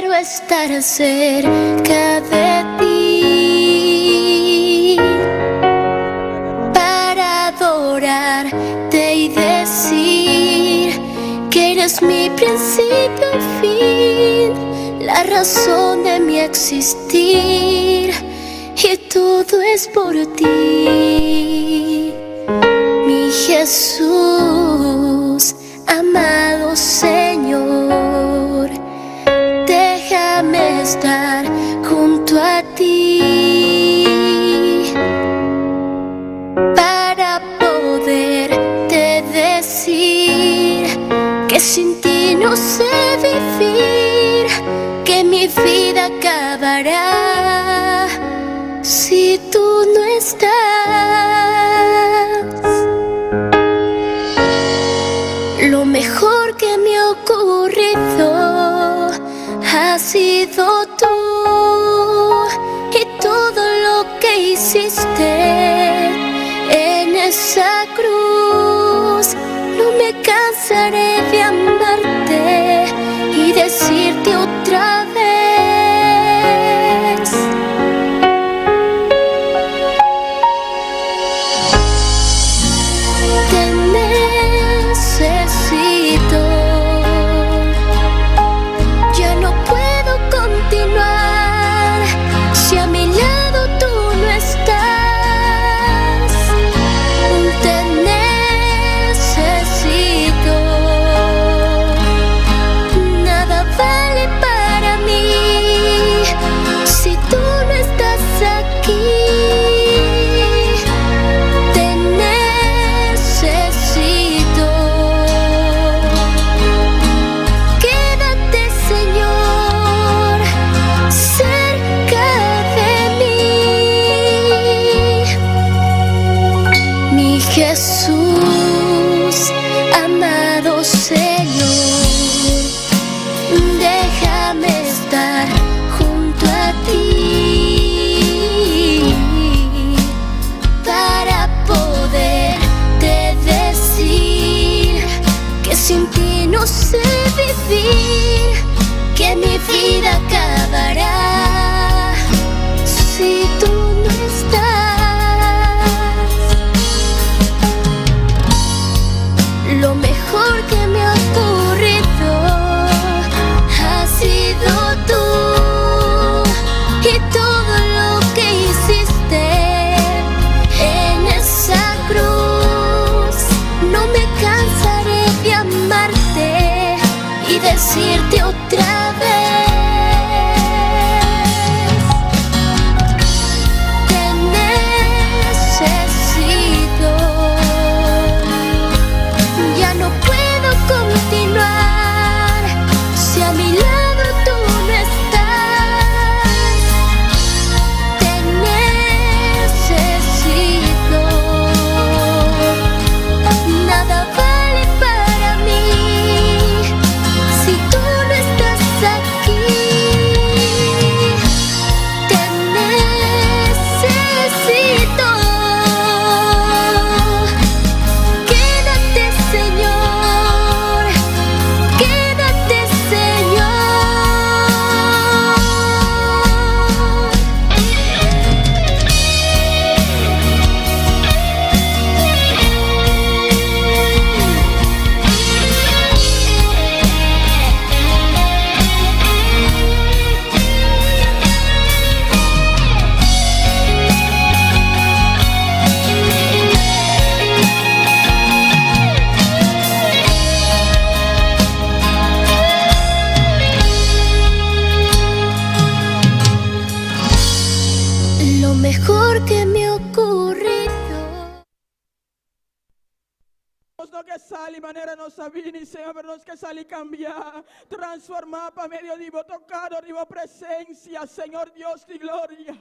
quiero estar cerca de ti para adorarte y decir que eres mi principio y fin, la razón de mi existir, y todo es por ti, mi Jesús, amado Señor. Déjame estar junto a ti para poderte decir que sin ti no sé vivir, que mi vida acabará si tú no estás. Lo mejor que me ha ocurrido ha sido tú, y todo lo que hiciste en esa cruz. No me cansaré de amarte y decirte otra vez: te necesito. Ya no puedo continuar si a mi lado tú no estás. Te necesito. Nada vale para mí si tú no estás aquí. Te necesito. Quédate, Señor, cerca de mí, mi Jesús, amado Señor. Déjame estar junto a ti para poderte decir que sin ti no sé vivir, que mi vida acabará si tú no estás. Lo mejor que me ha ocurrido ha sido tú, y todo lo que hiciste en esa cruz. No me cansaré de amarte y decirte otra vez: te necesito. Ya no puedo continuar si a mi lado tú no estás. Te necesito. Nada vale para mí si tú no estás aquí. Te necesito. Quédate, Señor, quédate, Señor. Lo mejor que me ha ocurrido. No che sali in maniera non savini, insieme per non che sali cambiare, transformar para medio divo toccado, divo presencia, Señor Dios di gloria.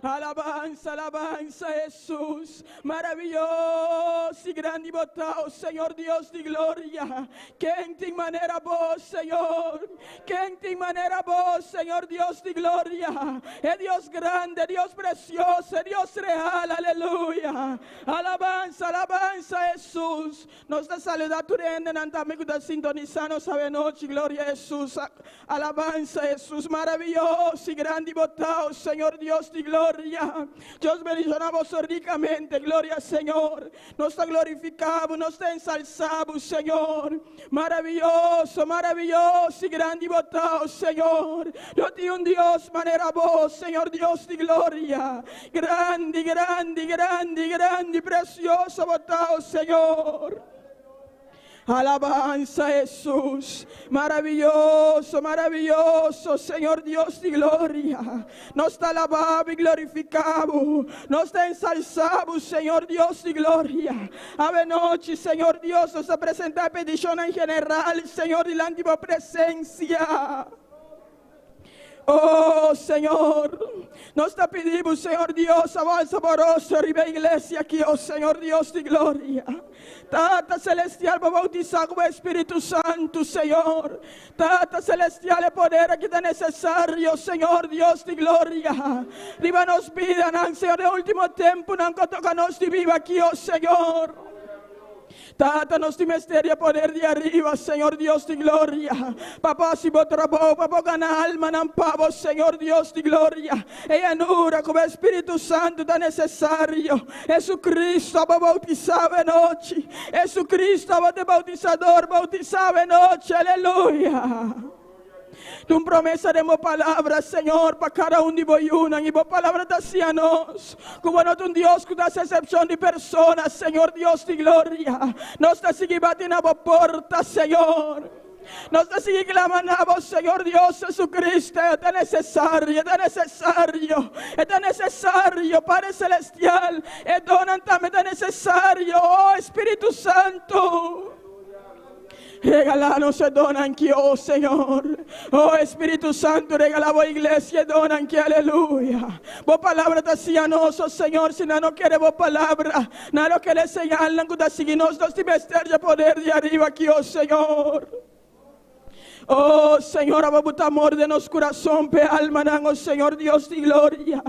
Alabanza, alabanza, Jesús. Maravilloso y grande y botado, Señor Dios de gloria. Que en ti manera vos, Señor. Que en ti manera vos, Señor Dios de gloria. Es Dios grande, Dios precioso, Dios real, aleluya. Alabanza, alabanza, Jesús. Nos da saludar tu reina, nantame que sintonizando, sabe noche, gloria a Jesús. Alabanza, Jesús, maravilloso y grande y botado, Señor Dios de gloria. Dios bendicionamos ricamente, gloria al Señor. Nos está glorificado, nos está ensalzado, Señor. Maravilloso, maravilloso y grande y botado, Señor. Yo te un Dios manera vos, Señor Dios de gloria. Grande, grande, grande, grande, precioso botado, Señor. Alabanza, Jesús, maravilloso, maravilloso, Señor Dios de gloria. Nos está alabado y glorificado, nos está ensalzado, Señor Dios de gloria. Ave noche, Señor Dios, nos presenta petición en general, Señor, y la antigua presencia. Oh Señor, nos te pedimos, Señor Dios, avanza amoroso, arriba iglesia aquí, oh Señor Dios de gloria. Tata celestial, bautizado con el Espíritu Santo, Señor. Tata celestial, el poder aquí es necesario, Señor Dios de gloria. Arriba nos pidan, Señor, de último tiempo, no toca nos de viva aquí, oh Señor. Tata nos di misterio poder de arriba, Señor Dios de gloria. Papá si vos trabó, papá gana alma, nan pavo, Señor Dios de gloria. Ella nura como Espíritu Santo tan necesario. Jesucristo va bautizado en noche. Jesucristo va de bautizador, bautizado en noche, aleluya. Tu promesa de palabras, Señor, para cada uno de vosotros. Y vos palabras hacia nos. Como no un Dios que da excepción de personas, Señor Dios de gloria. Nos está siguiendo a vos puerta, Señor. Nos está siguiendo clamando a vos, Señor Dios Jesucristo. Es necesario, es necesario. Es necesario, Padre Celestial. Es donantamente necesario, oh Espíritu Santo. Regalanos e dona anche, oh Señor. Oh Espíritu Santo, regala a iglesia e dona anche, aleluya. Vos palabra te hacíanos, oh Señor, si no quiere vos palabra. Nada que le señalan que te signos dos de misterio poder de arriba aquí, oh Señor. Oh Señor, abajo amor de nos corazón, pe alma, oh Señor Dios de gloria.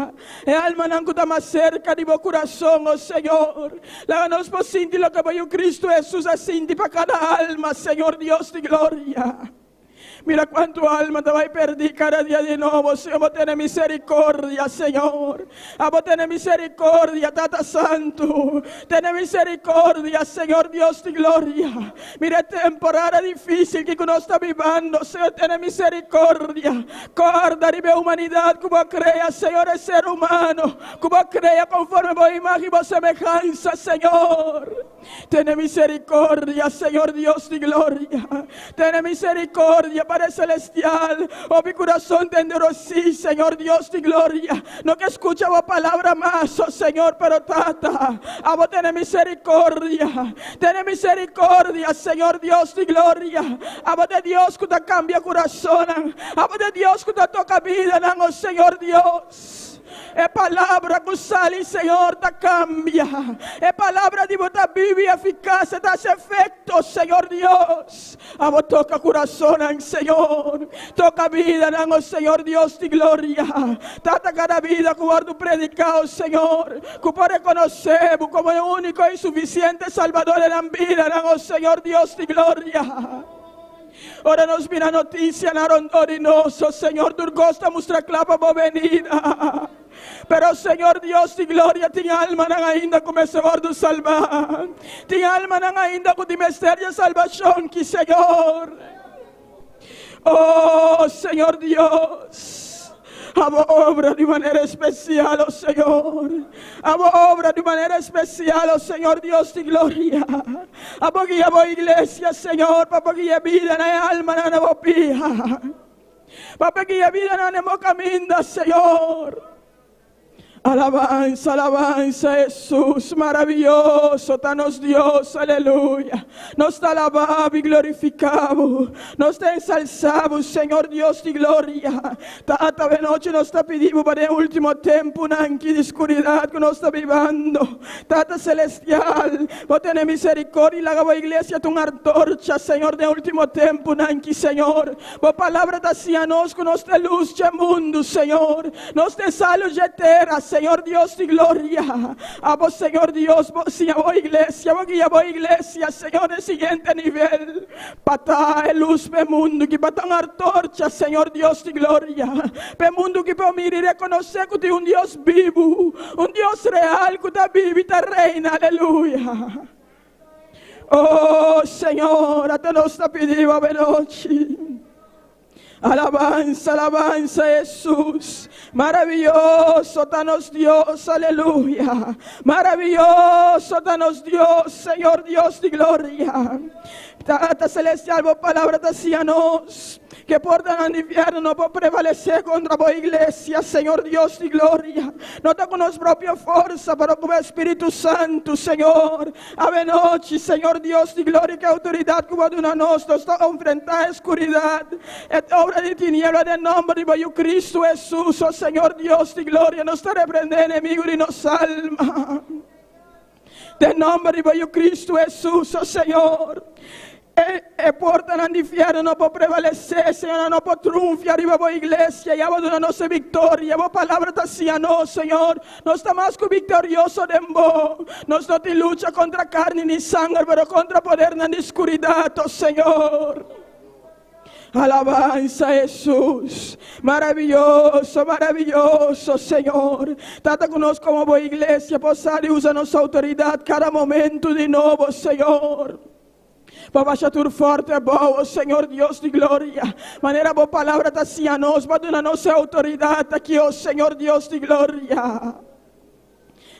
Alma, que está más cerca de vos corazón, oh Señor. La nos posible lo que voy a Cristo Jesús así para cada alma, Señor Dios de gloria. Mira cuánto alma te va a perder cada día de nuevo, Señor. Vos tenés misericordia, Señor. Vos tenés misericordia, Tata Santo. Tenés misericordia, Señor Dios de gloria. Mira temporada difícil que uno está viviendo, Señor. Tenés misericordia. Guarda de la humanidad como crea, Señor, el ser humano. Como crea conforme vos imagen y vos semejanza, Señor. Tenés misericordia, Señor Dios de gloria. Tenés misericordia, Padre Celestial. Oh, mi corazón te endurecí, Señor Dios de gloria. No que escucha vos palabra más, oh Señor, pero tata. A vos tenés misericordia. Tenés misericordia, Señor Dios de gloria. A vos de Dios que te cambia corazón. A vos de Dios que te toca vida, oh Señor Dios. Es palabra que sale, Señor, te cambia. Es palabra de vuestra Biblia eficaz, te hace efecto, Señor Dios. A vos toca corazón, Señor. Toca vida, oh Señor Dios de gloria. Trata cada vida como tu predicado, Señor. Que puedo reconocer como el único y suficiente Salvador de la vida, oh Señor Dios de gloria. Ora nos mira noticia na rondorinoso, Señor, tu gosta mostra clapa por venida. Pero Señor Dios de gloria, ti alma não ainda começou a salvar. Ti alma não ainda com ti mistério de salvação, que Señor. Oh Señor Dios. Hago obra de manera especial, oh Señor. Hago obra de manera especial, oh Señor Dios de gloria. Hago guía a iglesia, Señor, para guía vida na alma na bopia. Para guía vida na nemo caminda, Señor. Alabanza, alabanza, Jesús, maravilloso, danos Dios, aleluia. Nós te alabamos e glorificamos, nós te ensalzamos, Senhor Deus de glória. Tata, noite nós te pedimos para o último tempo, nanqui de escuridade que nós estamos vivendo. Tata celestial, vou ter misericórdia e laga a igreja tu antorcha, Senhor, de último tempo, nanqui, Senhor. Vou palavra da cia nós que nós te luz de mundo, Senhor. Nós te salud de terra, Senhor Dios de gloria. A vos, Senhor Dios, vos y a vos iglesia, Senhor, el siguiente nivel. Patá, luz pe mundo, que patá una torcha, Senhor Dios de gloria. Pe mundo que pe mirar y reconocer que tu un Dios vivo, un Dios real, que está vivo y está reina, aleluya. Oh, Senhor, até nós te pedimos a noite. Alabanza, alabanza, Jesús. Maravilloso, danos Dios, aleluya. Maravilloso, danos Dios, Señor Dios de gloria. Tata celestial, vos palabra decíanos que portan al infierno no puede prevalecer contra vos iglesia, Señor Dios de gloria. No está con nuestra propia fuerza, pero con el Espíritu Santo, Señor. Ave noche, Señor Dios de gloria, que autoridad que va de una nos está a enfrentar a escuridad. Es obra de tiniebla de nombre de Cristo Jesús, oh Señor Dios de gloria. Nos está reprendiendo enemigo y nos salva. De nombre de Cristo Jesús, oh Señor. E porta all'inferno non può prevalecer, Senhor, non può triunfar arriba a iglesia e abandona nossa vitória. A palavra está sia no, Senhor. Nós estamos mais que vitorioso de vos. Nós não te luta contra carne ni sangue, pero contra poder na escuridade, oh Senhor. Alabanza, Jesús. Maravilloso, maravilloso, Señor. Trata conosco como boa iglesia, posar e usa nossa autoridade cada momento de novo, Senhor. Para baixar tu forte é bom, Senhor Deus de glória. Maneira boa palavra está assim a nós, para dar nossa autoridade aqui, ó Senhor Deus de glória.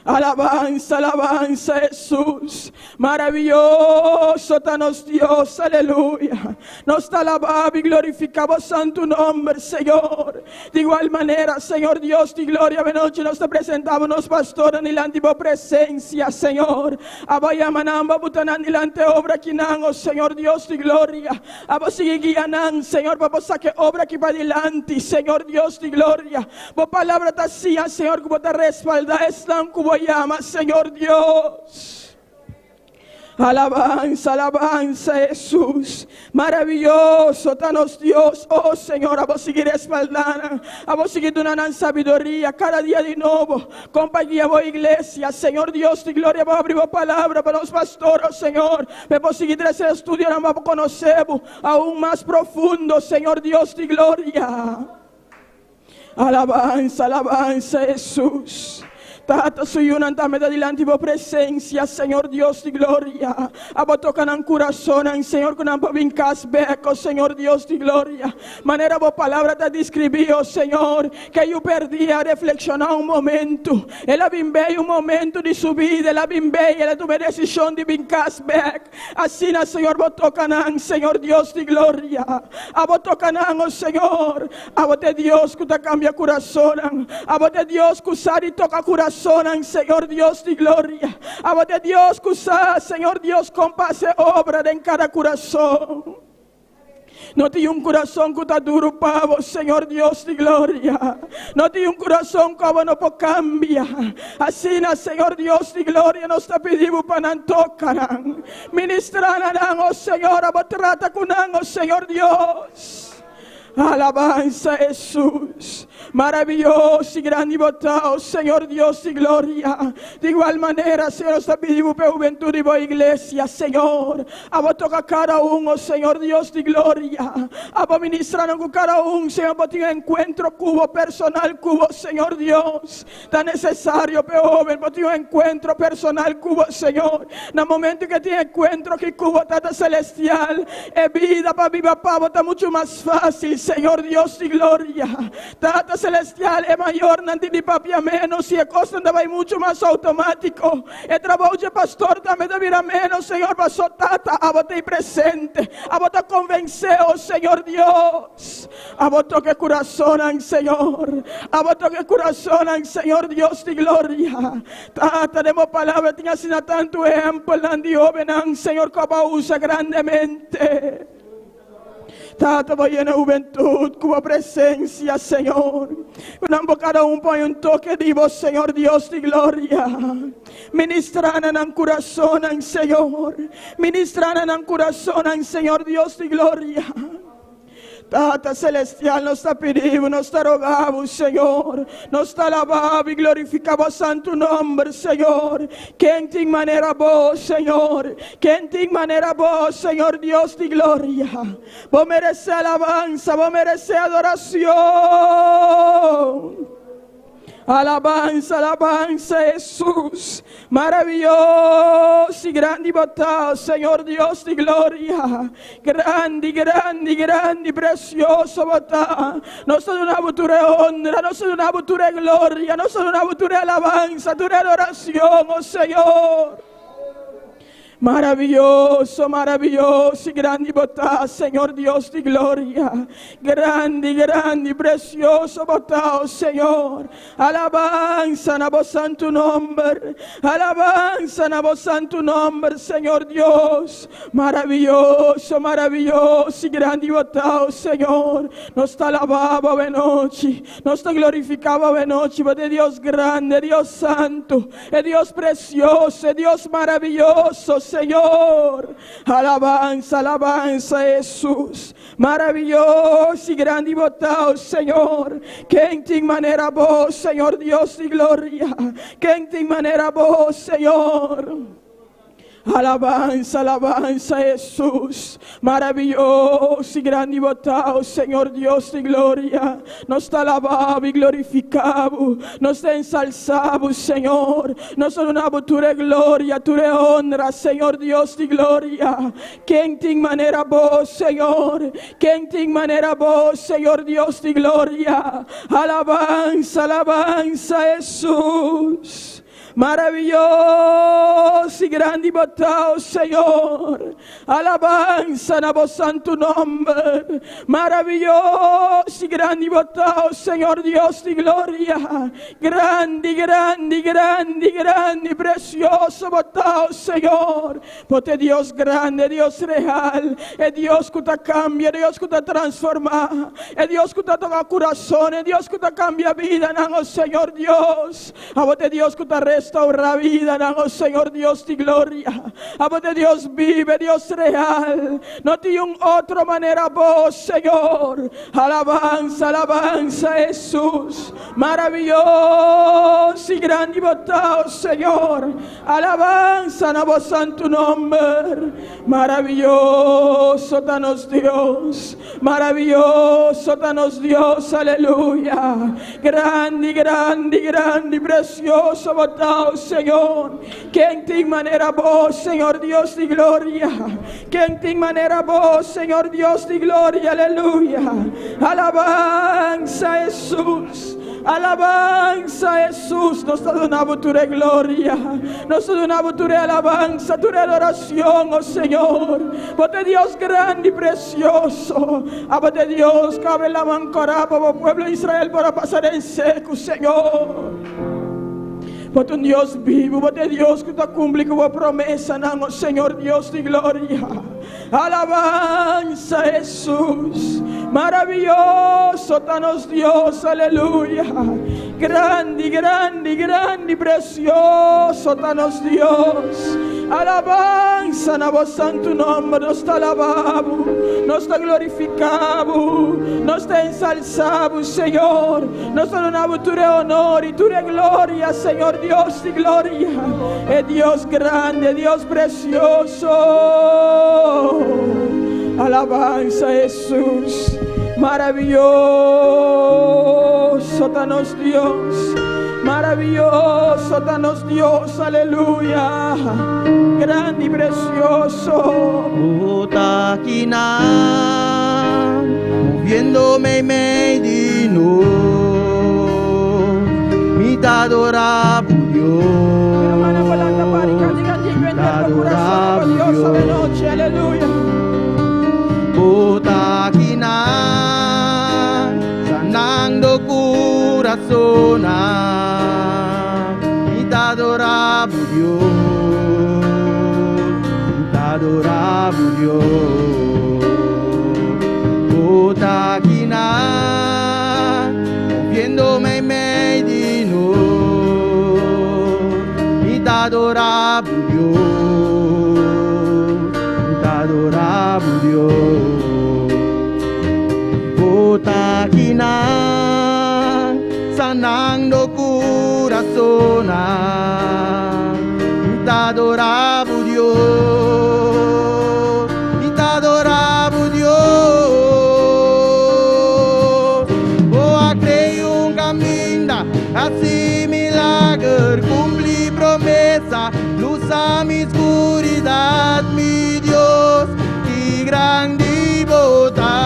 Alabanza, alabanza, Jesús. Maravilloso danos Dios, aleluya. Nos te alabamos y glorificamos santo nombre, Señor. De igual manera, Señor Dios de gloria, noche nos te presentamos los pastores en la antigua presencia, Señor. Abaya manamba butanan delante obra quinán, oh Señor Dios de gloria. Abo sigue guianan, Señor, para que obra aquí para adelante, Señor Dios de gloria. Por palabra te hacía, Señor, como te respalda, están como llama, Señor Dios. Alabanza, alabanza, Jesús. Maravilloso, danos Dios, oh Señor, a vos seguir respaldando, a vos seguir dando sabiduría cada día de nuevo. Compañía, vos iglesia, Señor Dios de gloria, vos abrir vos palabra para los pastores, Señor. Vos seguir ese estudio, nada más conocemos aún más profundo, Señor Dios de gloria. Alabanza, alabanza, Jesús. Tata suyunantame da dilante vo presencia, Senhor Deus de glória. Abo toca nan coração, Senhor, que não pode vincar beco, Senhor Deus de glória. Maneira boa palavra te descreviu, Senhor, que eu perdi a reflexionar momento. Ela bimbei momento de subida, ela bimbei, ela tomou decisão de vincar beco. Assim, Senhor, abo toca nan, Senhor Deus de glória. Abo toca nan, oh Senhor. Abo te Deus que te cambia coração. Abo te Deus que sabe toca coração. Señor Dios de gloria. Abo de Dios que usa, Señor Dios, compase obra en cada corazón. No tiene un corazón que está duro para vos, Señor Dios de gloria. No tiene un corazón que no puede cambiar. Así, Señor Dios de gloria, nos está pidiendo para no tocar. Ministrarán, oh Señor, abo trata con oh Señor Dios. Alabanza, Jesús. Maravilloso y grande votado, Señor Dios de gloria. De igual manera, Señor, está pidiendo para juventud y para iglesia, Señor. Abo toca cada uno, Señor Dios de gloria. Abo ministrar con cada uno, Señor, para tener encuentro cubo personal, cubo, Señor Dios. Tan necesario, pero joven, para tener encuentro personal, cubo, Señor. En el momento que tiene encuentro, que cubo tata celestial, es vida para mi papá, está mucho más fácil, Señor Dios de gloria. Tata celestial é maior, não tem papia menos, e a coisa vai muito mais automático. E trabalho de pastor também deve vir a menos, Senhor, passou tata, a botar presente, a botar convencer, oh Senhor Deus. Abo toque corazón, Señor. Abo toque corazón, Señor Dios de gloria. Tenemos palabras, tenga sin tanto ejemplo, en Señor, como usa grandemente. Tata, voy en juventud, como presencia, Señor. Cada un pone un toque vivo, Señor Dios de gloria. Ministran en el corazón, Señor. Ministran en el corazón, Señor Dios de gloria. Tata celestial, nos te pedimos, nos te rogamos, Señor. Nos te alabamos y glorificamos santo nombre, Señor. Que en ti manera vos, Señor. Que en ti manera vos, Señor Dios de gloria. Vos mereces alabanza, vos mereces adoración. Alabanza, alabanza, Jesús. Maravilloso y grande y botado, Señor Dios de gloria. Grande, grande, grande, precioso botado. No solo una butura de honra, no solo una butura de gloria, no solo una butura de alabanza, tu adoración, oh Señor. Maravilloso, maravilloso y grande y botado, Señor Dios de gloria. Grande, grande, precioso botado, Señor. Alabanza a vos santo nombre. Alabanza a vos santo nombre, Señor Dios. Maravilloso, maravilloso y grande y botado, Señor. Nos te alababa de noche. Nos te glorificaba de noche. De Dios grande, Dios santo. Dios precioso, Dios maravilloso, Señor. Alabanza, alabanza, Jesús. Maravilloso y grande y botado, Señor. Que en ti manera vos, Señor Dios de gloria. Que en ti manera vos, Señor. Alabanza, alabanza, Jesús. Maravilloso y grande y botado, Señor Dios de gloria. Nos te alabamos y glorificamos. Nos te ensalzamos, Señor. No solo una tu de gloria, tu de honra, Señor Dios de gloria. Que en ti manera vos, Señor. Que en ti manera vos, Señor Dios de gloria. Alabanza, alabanza, Jesús. Maravilloso y grande y botado, Señor. Alabanza a vos santo nombre. Maravilloso y grande y botado, Señor Dios de gloria. Grande, grande, grande, grande, precioso botado, Señor. Porque Dios grande, Dios real. Es Dios que te cambia, Dios que te transforma. Es Dios que te toca corazón, es Dios que te cambia vida, no, Señor Dios. A vos Dios que te restaura vida, no, Señor Dios de gloria. A vos Dios vive, Dios real. No tiene otra manera vos, Señor. Alabanza, alabanza, Jesús. Maravilloso y grande y botado, Señor. Alabanza a vos santo nombre. Maravilloso danos Dios. Maravilloso danos Dios, aleluya. Grande, grande, grande, precioso botado, Señor. Que en ti manera vos, Señor Dios de gloria. Que en ti manera vos, Señor Dios de gloria, aleluya. Alabanza, Jesús. Alabanza, Jesús. Nos donamos tu gloria. Nos donamos tu alabanza, tu adoración, oh Señor. Porque Dios grande y precioso. Porque Dios cabe la mancora para el pueblo de Israel para pasar en seco, Señor. Porque un Dios vivo, porque Dios que te cumple con promesa, no, Señor Dios de gloria. Alabanza, Jesús. Maravilloso danos Dios, aleluya. Grande, grande, grande, precioso danos Dios. Alabanza a vos santo nombre. Nos te alabamos, nos te glorificamos, nos te ensalzamos, Señor. Nos donamos tu honor y tu gloria, Señor Dios de gloria. Es Dios grande, Dios precioso. Alabanza, Jesús. Maravilloso danos Dios. Maravilloso danos Dios, aleluya. Grande y precioso. Utakina, moviéndome medino, mi te adoraba Dios. Te adoraba Dios. Aleluya. Utakina, corazón, y te adoramos Dios, te adoramos Dios, Kota Kina, viéndome medino, y te adoramos Dios, te adoramos Dios. Kota Kina, sanando corazón, te adoramos Dios, te adoramos Dios. Oh, a creer un camino, así milagre, cumplir promesa, luz a mi oscuridad, mi Dios, y grande bondad.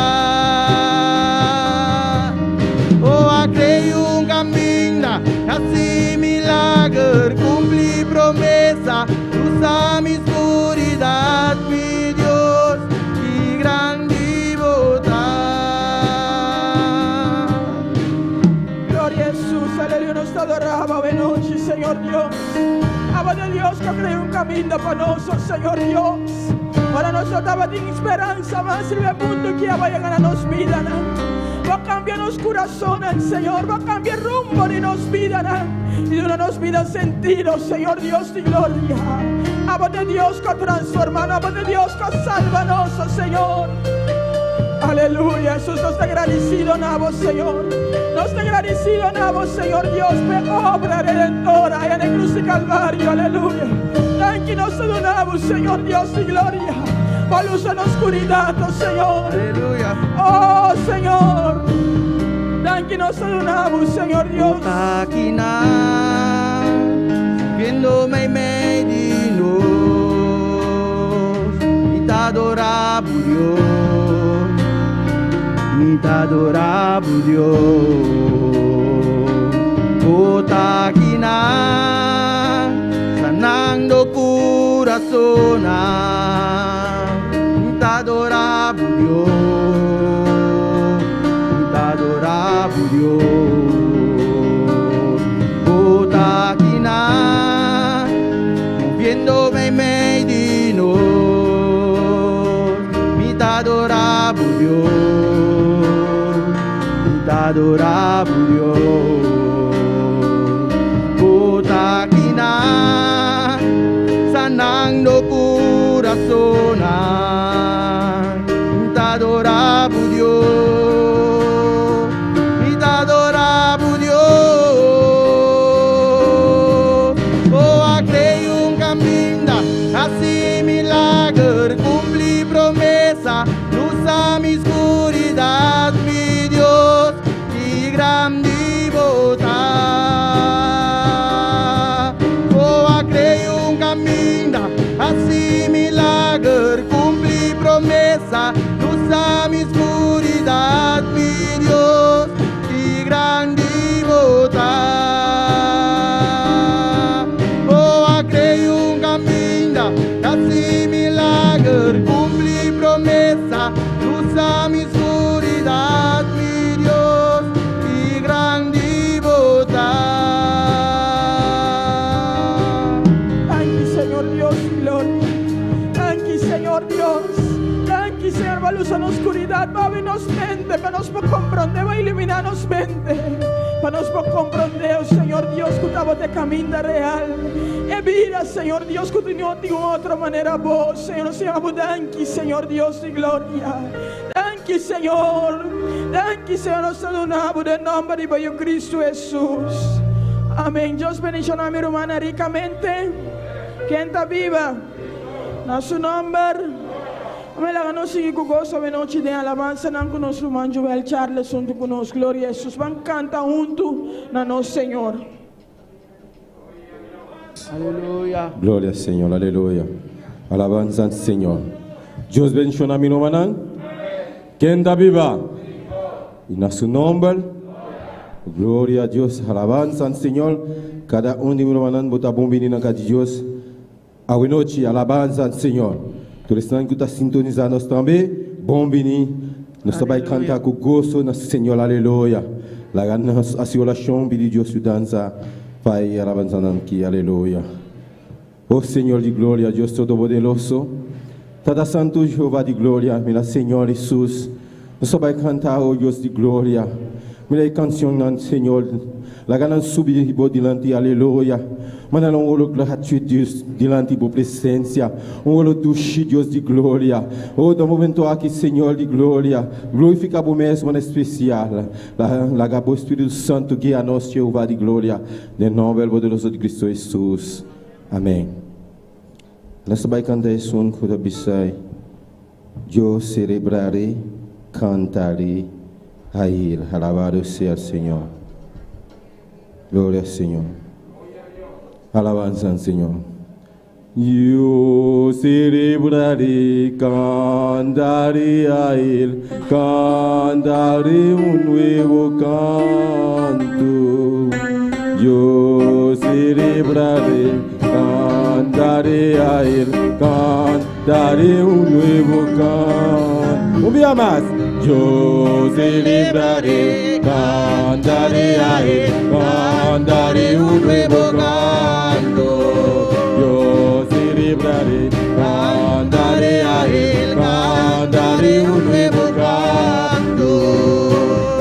Así milagre, cumplir promesa, luz a mi oscuridad, mi Dios, y grande bondad. Gloria a Jesús, aleluya, nos adoramos de noche, Señor Dios. Abba de Dios que creó un camino para nosotros, Señor Dios. Para nosotros daba esperanza más en el mundo que vayan a nos vida. Va a cambiar los corazones, Señor. Va a cambiar rumbo y nos vida. Y nos vida sentido, Señor Dios de gloria. Abba de Dios que transforma, Abba de Dios que salva a nosotros, Señor. Aleluya, Jesús nos está agradecido en vos, Señor. Nos está agradecido en vos, Señor Dios, por obra redentora en el cruz de Calvario, aleluya. Thank you, nos adoramos, Señor Dios de gloria. Por luz en la oscuridad, oh Señor. Aleluya. Oh Señor. Thank you, nos adoramos, Señor Dios. Kota Kina, viéndome medino, y te adoramos Dios, y te adoramos Dios. Kota Kina, sanando corazón, te adoramos Dios, te adoramos Dios. Kota Kina, moviéndome medino, te adoramos Dios, te adoramos Dios. Kota Kina, sanando corazón, te adoramos Dios, te adoramos Dios. Oh, a creer un camino, así milagre, cumplir promesa, luz a mi oscuridad, mi Dios, y grande bondad. Oh, a creer un camino, así milagre, cumplir promesa, luz a mi oscuridad, mi Dios, y grande bondad. Oh, a creer un camino, así milagre, cumplir promesa, luz a mi oscuridad, mi Dios, y grande bondad. Thank you, Señor Dios, gloria. Thank you, Señor Dios. Thank you, Señor, va luz en la oscuridad, va a vernos mente, para nos comprender, va a iluminarnos mente, para nos comprender, Señor Dios, que estaba de camino real. E vida, Señor Dios, que no de otra manera vos, Señor, nos llamamos, thank you, Señor Dios de gloria. Thank you, Señor. Thank you, Señor, nos adoramos en nombre de Cristo Jesús. Amén. Dios bendiga a mi hermana ricamente. ¿Quién está viva? En su nombre. Amén. La ganó sigue con gozo de noche de alabanza. No conozco hermano Joel Charles junto con nosotros. Gloria a Jesús. Van a cantar junto a nuestro Señor. Aleluya. Gloria al Señor, aleluya. Alabanza al Señor. Dios bendiga a mi hermana. ¿Quién está viva? Y en su nombre. Gloria a Dios. Alabanza al Señor. Cada uno de mis hermanos bota bom venir en casa de Dios. A noite, alabanza al Señor. Todos os que estão sintonizados também, bom venir. Nós também cantar com gosto no Senhor, aleluia. La grande assolation di Dio su danza fai alabanza nanki, alleluia. Oh Signore di gloria, Dios Todopoderoso, Tada Santo Jehová de glória, mira Senhor Jesus, nós só vai cantar, oh Deus de glória, mira canção nan Senhor, la ganan subir diante, aleluia, mana não olo gratuito Deus diante da presença, olo dushi Deus de glória, oh do momento aqui Senhor de glória, glorifica o mesmo em especial, la gabo Espírito Santo guia nós Jehová de glória, no nome poderoso de Cristo Jesus, amém. Nós vai cantar isso um coisa bisai. Eu celebrarei, cantarei a Ele. Alabado seja o Senhor. Glória ao Senhor. Alabanza ao Senhor. Eu celebrarei, cantarei a Ele. Cantarei novo canto. Eu celebrarei. Cantaré a Él, cantaré nuevo canto. Un día más, yo celebraré, cantaré a Él, cantaré nuevo canto. Yo celebraré, cantaré a Él, cantaré nuevo canto.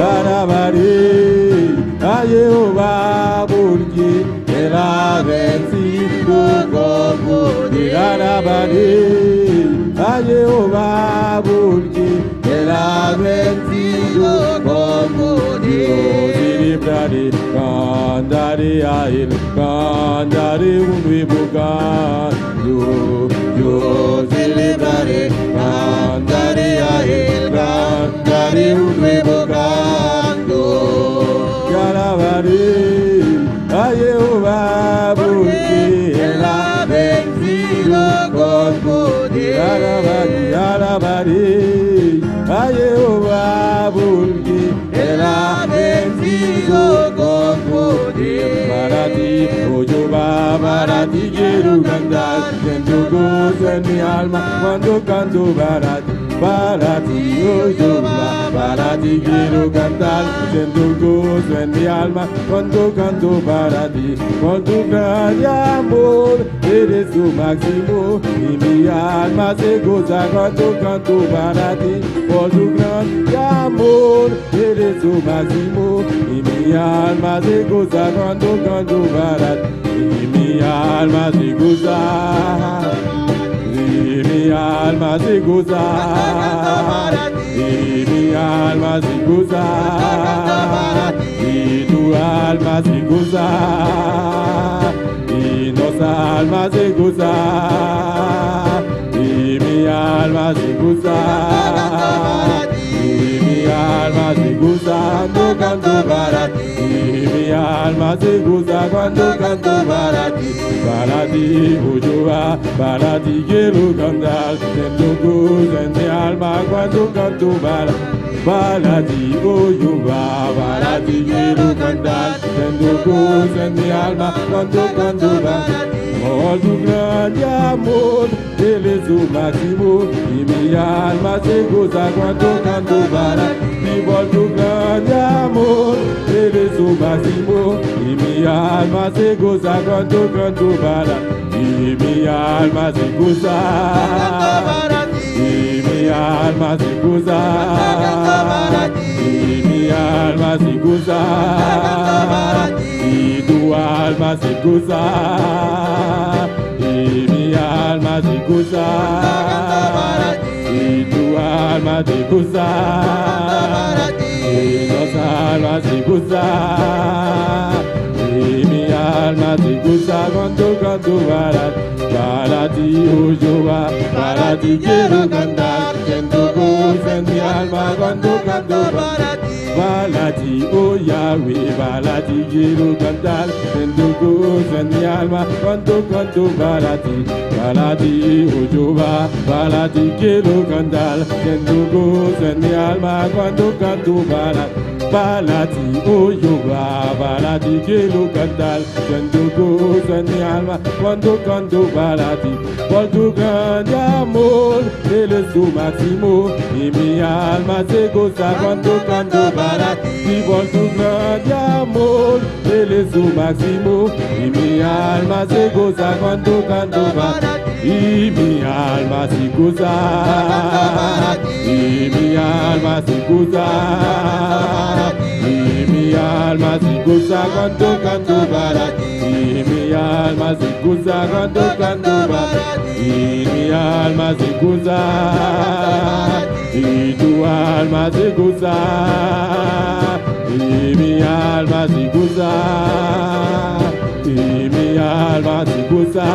Alabaré a Jehová porque Él ha vencido con poder. Alabaré a Jehová porque Él ha vencido con poder. Yo celebraré, cantaré a Él, cantaré un nuevo canto. Yo celebraré, cantaré a Él, cantaré un nuevo canto. Y alabaré a Jehová porque Él ha vencido con poder. Alabaré a Jehová porque Él ha vencido con poder. Para ti, oh Jehová, para ti quiero cantar, siento gozo en mi alma cuando canto para ti. Para ti, oh Jehová, para ti quiero cantar, siento gozo en mi alma cuando canto para ti. Con tu gran amor eres tu máximo y mi alma se goza cuando canto para ti. Por tu gran amor eres tu máximo y mi alma se goza cuando canto para ti. Y mi alma se goza. Y mi alma se goza, y mi alma se goza, y tu alma se goza, y nuestra alma se goza, y mi alma se goza, y mi alma se goza cuando canto para ti, y mi alma se goza cuando canto para ti. Para ti, oh Jehová, para ti quiero cantar, siento gozo en mi alma cuando canto para ti, oh Jehová, para ti quiero cantar, siento gozo en mi alma cuando canto para ti. Por tu gran amor, Él es su máximo y mi alma se goza cuando canto para ti. Por tu gran amor, Él es su máximo y mi alma se goza cuando canto para ti. Y mi alma se goza, y mi alma se goza, y mi alma se goza, y tu alma se goza, y mi alma se goza, y tu alma se goza, y nuestra alma se goza, y mi alma se goza cuando canto para ti, oh Jehová, para ti quiero cantar, siento gozo en mi alma cuando canto para ti. Para ti, oh Yahweh, para ti quiero cantar, siento gozo en mi alma cuando canto para ti. Para ti, oh Jehová, para ti quiero cantar, siento gozo en mi alma cuando canto para ti. baladi oyoba baladi gelo cantal cuando goza mi alma cuando baladi por tu grande amor eres tu máximo y mi alma se goza cuando canto baladi por tu grande amor eres tu máximo y mi alma se goza cuando canto baladi y mi alma se goza y mi alma se goza y mi alma se goza cuando canto baladi y mi alma se goza cuando canto baladi y mi alma se goza y tu alma se goza y mi alma se goza y mi alma se goza.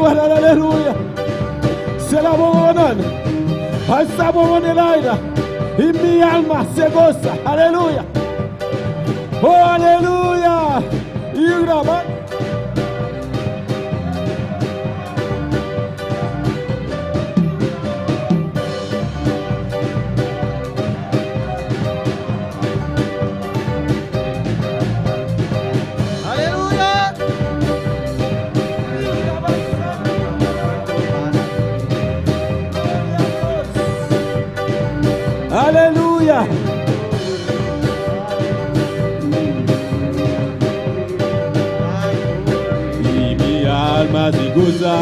Aleluya. Se la bonan. Al sabor del aire. Y mi alma se goza. Aleluya. Oh, aleluya. Y graba. Aleluya. Y mi alma se goza.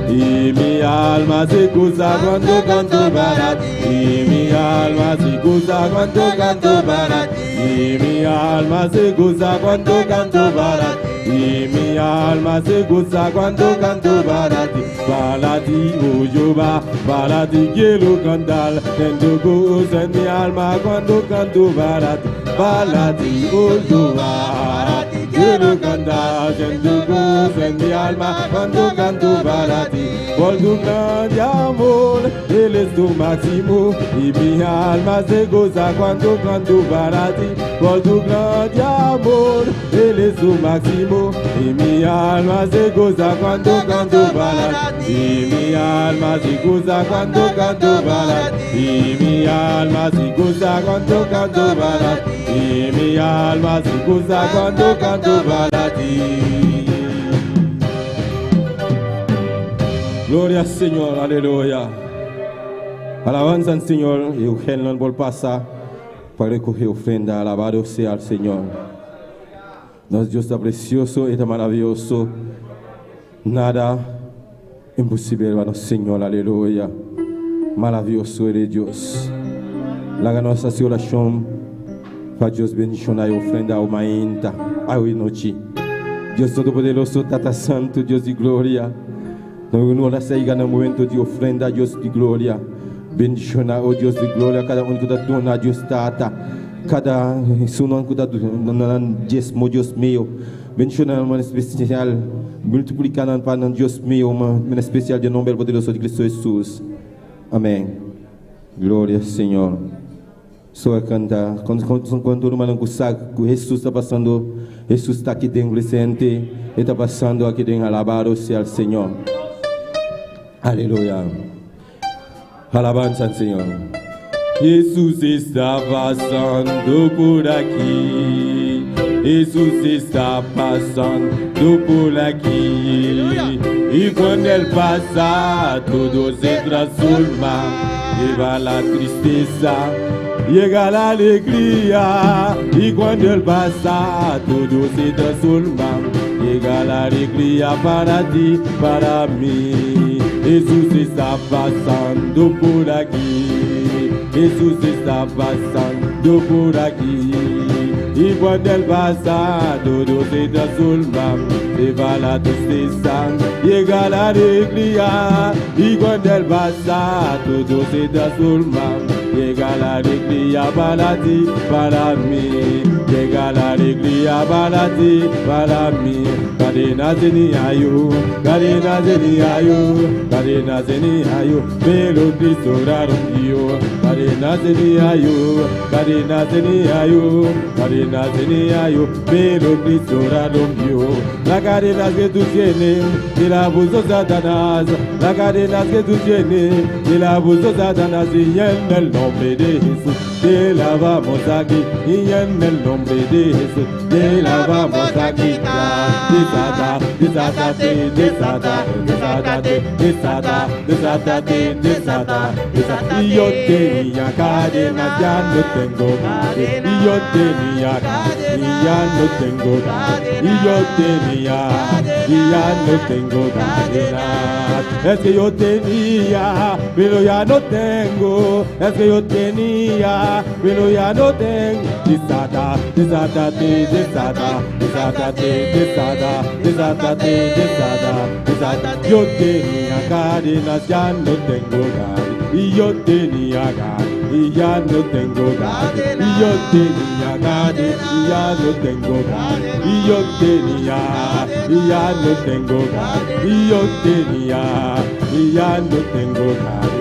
Y mi alma se goza cuando canto baladi. Y mi alma se goza cuando canto baladi. Y mi alma se goza cuando canto baladi. Y mi alma se goza cuando canto baladi. Baladi oyoba, baladi quiero cantar. Tengo gozo en mi alma cuando canto baladi. Baladi oyoba, baladi quiero cantar. Tengo gozo en mi alma cuando canto baladi. Por tu grande amor, Él es tu máximo. Y mi alma se goza cuando canto baladi. Por tu grande amor, Él es tu máximo. Y mi alma se goza cuando canto baladi. Y mi alma se goza cuando canto baladi. Y mi alma se goza cuando canto baladi. Y mi alma se goza cuando canto baladi. Gloria al Señor, aleluya. Alabanza al Señor. Y Eugenio no vuelve a pasar para recoger ofrenda. Alabado sea al Señor. Nuestro Dios está precioso y está maravilloso. Nada imposible para nuestro Señor, aleluya. Maravilloso eres Dios. La nossa oração para Deus bendicionar e ofrenda ao mainta, ao noite. Deus Todo-Poderoso, Tata Santo, Deus de glória. Nós saímos no momento de ofrenda, Deus de glória. Bendicionar, oh Deus de glória, cada um que está dando a Deus Tata. Cada sunan que está dando dízimo, Deus meu. Bendicionar uma especial, multiplicando para Deus meu, uma especial de nome poderoso de Cristo Jesus. Amém. Glória ao Senhor. Só cantar. Quando o irmão sabe que Jesus está passando, Jesus está aqui dentro presente, está passando aqui dentro, alabado seja o Senhor. Aleluia. Alabança ao Senhor. Jesus está passando por aqui. Jesus está passando por aqui. E quando Ele passa, tudo se transforma. Leva a tristeza, chega a alegria. E quando Ele passa, tudo se transforma. Chega a alegria para ti, para mim. Jesus está passando por aqui. Jesus está passando por aqui. E quando Ele passa, tudo se transforma. Leva a tristeza, chega a alegria. E quando Ele passa, tudo se transforma. llega la alegría para ti, para mí. Llega la alegría para ti, para mí. Cadena tenía yo, cadena tenía yo, cadena tenía yo, pero Cristo yo. Cadena tenía yo, cadena tenía yo, cadena tenía yo, pero Cristo yo. La cadena que tú tienes, y la abuso Satanás. La cadena que tú tienes, y la abuso Satanás. Y en el nombre de Jesús, te la vamos a quitar. Y en el nombre de Jesús, te la vamos a quitar. Desata, desátate, desata, desátate, desata, desátate, desata, desata. Y yo tenía cadenas, ya no tengo cadenas. Y yo tenía cadenas, y ya no tengo cadenas. Y yo tenía, y ya no tengo cadenas. Es que yo tenía, pero ya no tengo. Es que yo tenía, pero ya no tengo. Desata, desátate, desata, desátate, desata, desátate, desata, desata. Yo tenía cadenas, ya no tengo cadenas. Y yo tenía cadenas, y ya no tengo cadenas. Y yo tenía cadenas, y ya no tengo cadenas. Y yo tenía, y ya no tengo cadenas. Y yo tenía, y ya no tengo cadenas.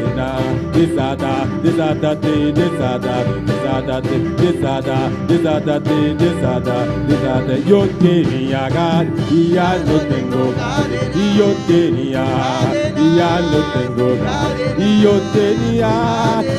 Desata, desátate, desata, desátate, desata, desátate, desata, desata. Yo tenía cadenas, y ya no tengo cadenas. Y yo tenía, y ya no tengo cadenas. Y yo tenía,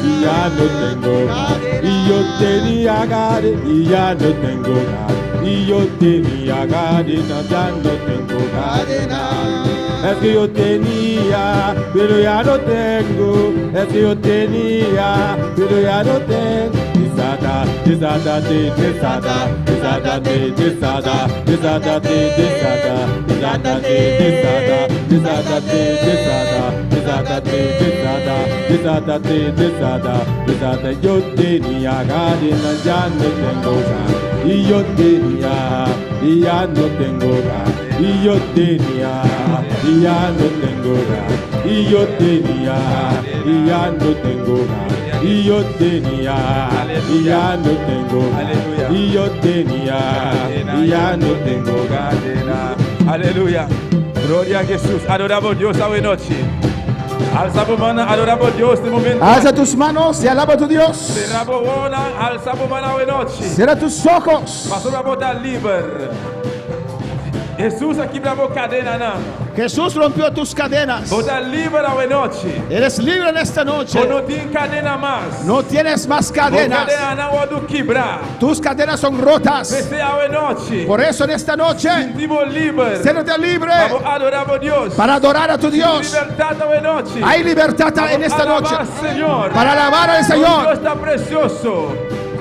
y ya no tengo cadenas. Y yo tenía cadenas, y ya no tengo cadenas. Y yo tenía cadenas, ya no tengo cadenas. Es que yo tenía, pero ya no tengo. Es que yo tenía, pero ya no tengo. Desata, desátate, desata, desátate, desata, desátate, desata, desátate, desata, desátate, desata, desátate, desata, desátate, desata, desata. Yo tenía cadenas, ya no tengo cadenas. Y yo tenía, y ya no tengo cadenas. Y yo tenía, y ya no tengo cadenas. Y yo tenía, y ya no tengo cadenas. Y yo tenía, y ya no tengo cadenas. Y yo tenía, y ya no tengo cadenas. Aleluya. Gloria a Jesús. Adoramos a Dios esta noche. Alzamos manos, adoramos a Dios este momento. Alza tus manos y alaba a tu Dios. Cerramos manos, alzamos manos esta noche. Cierra tus ojos. Pastor va a botar libre. Jesús aquí para cadena não. Jesús rompió tus cadenas. Botar libre esta noche. Eres libre en esta noche. No tiene cadena más. No tienes más cadenas. Cadena não do quebrar. Tus cadenas son rotas. Esta noche. Por eso en esta noche, sentimos libre. siéntate libre Vamos a adorar a Dios. para adorar a tu Dios. Hay libertad en esta noche para alabar al Dios Señor. está precioso.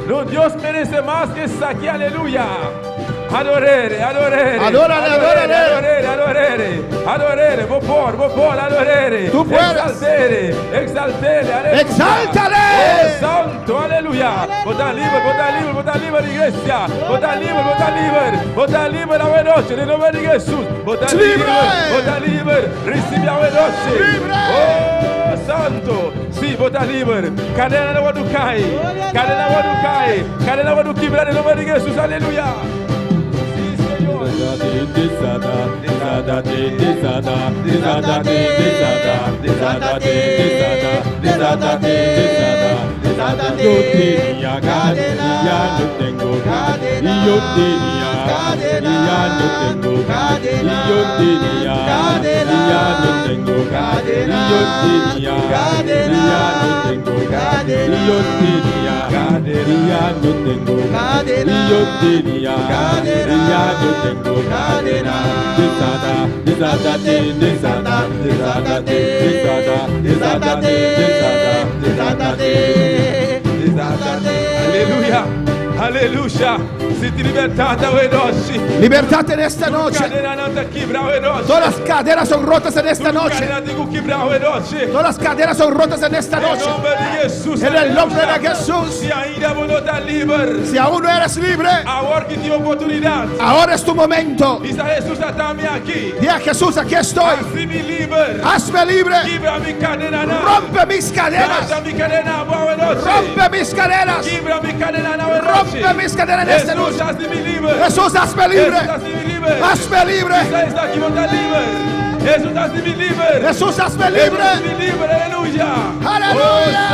No, Dios merece más que eso aquí. Aleluya. Adorere, adorere. Adórale, adórale. Adorere, adorere. Adorere, vos por, adorere. Tú puedes. Exaltere, exaltere, aleluya. Exáltale. Oh, santo, aleluya. Bota libre, bota libre, bota libre, iglesia. Bota libre, bota libre. Bota libre la noche, en el nombre de Jesús. Bota libre, bota libre. Recibe la noche. Libre. Oh, santo. Sí, bota libre. Cadena no va a caer. Cadena no va a caer. Cadena no va a quebrar en el nombre de Jesús. Aleluya. Desata, desátate, desata, desátate, desata, desátate, desata, desátate, desata, desátate. Yo tenía cadena, ya no tengo cadena. Y yo tenía cadena, ya no tengo cadena. Y yo tenía cadena, ya no tengo cadena. Y yo tenía cadena, ya no tengo cadena. Y yo tenía cadena, ya no tengo cadena. Y yo tenía cadena, ya no tengo cadena. Desata, desátate, desata, desátate, desata, desátate, desata, desátate, desátate. Aleluya, Aleluya. Senti libertata hoy noche. Libertad en esta noche. Cadena no te quiebra hoy noche. Todas las cadenas son rotas en esta noche. Cadena te quiebra hoy noche. Todas las cadenas son rotas en esta noche. En nombre de Jesús. En el nombre de Jesús. Si ainda vos no estás libre. Si aún no eres libre, Ahora que tiene oportunidad. ahora es tu momento. Dice Jesús, dame aquí. Di a Jesús, aquí estoy. Hazme libre. Hazme libre. Quiebra mi cadena. Rompe mis cadenas. Quebra mi cadena hoy noche. Rompe mis cadenas. Quiebra mi cadena hoy noche. Rompe mis cadenas en esta Jesús, noche. hazme libre. Jesús, hazme libre. Jesús, hazme libre. Hazme libre. Jesús está aquí, vos estás libre. Jesús, hazme libre. Jesús, hazme Jesús, libre. hazme libre. Aleluya. Aleluya.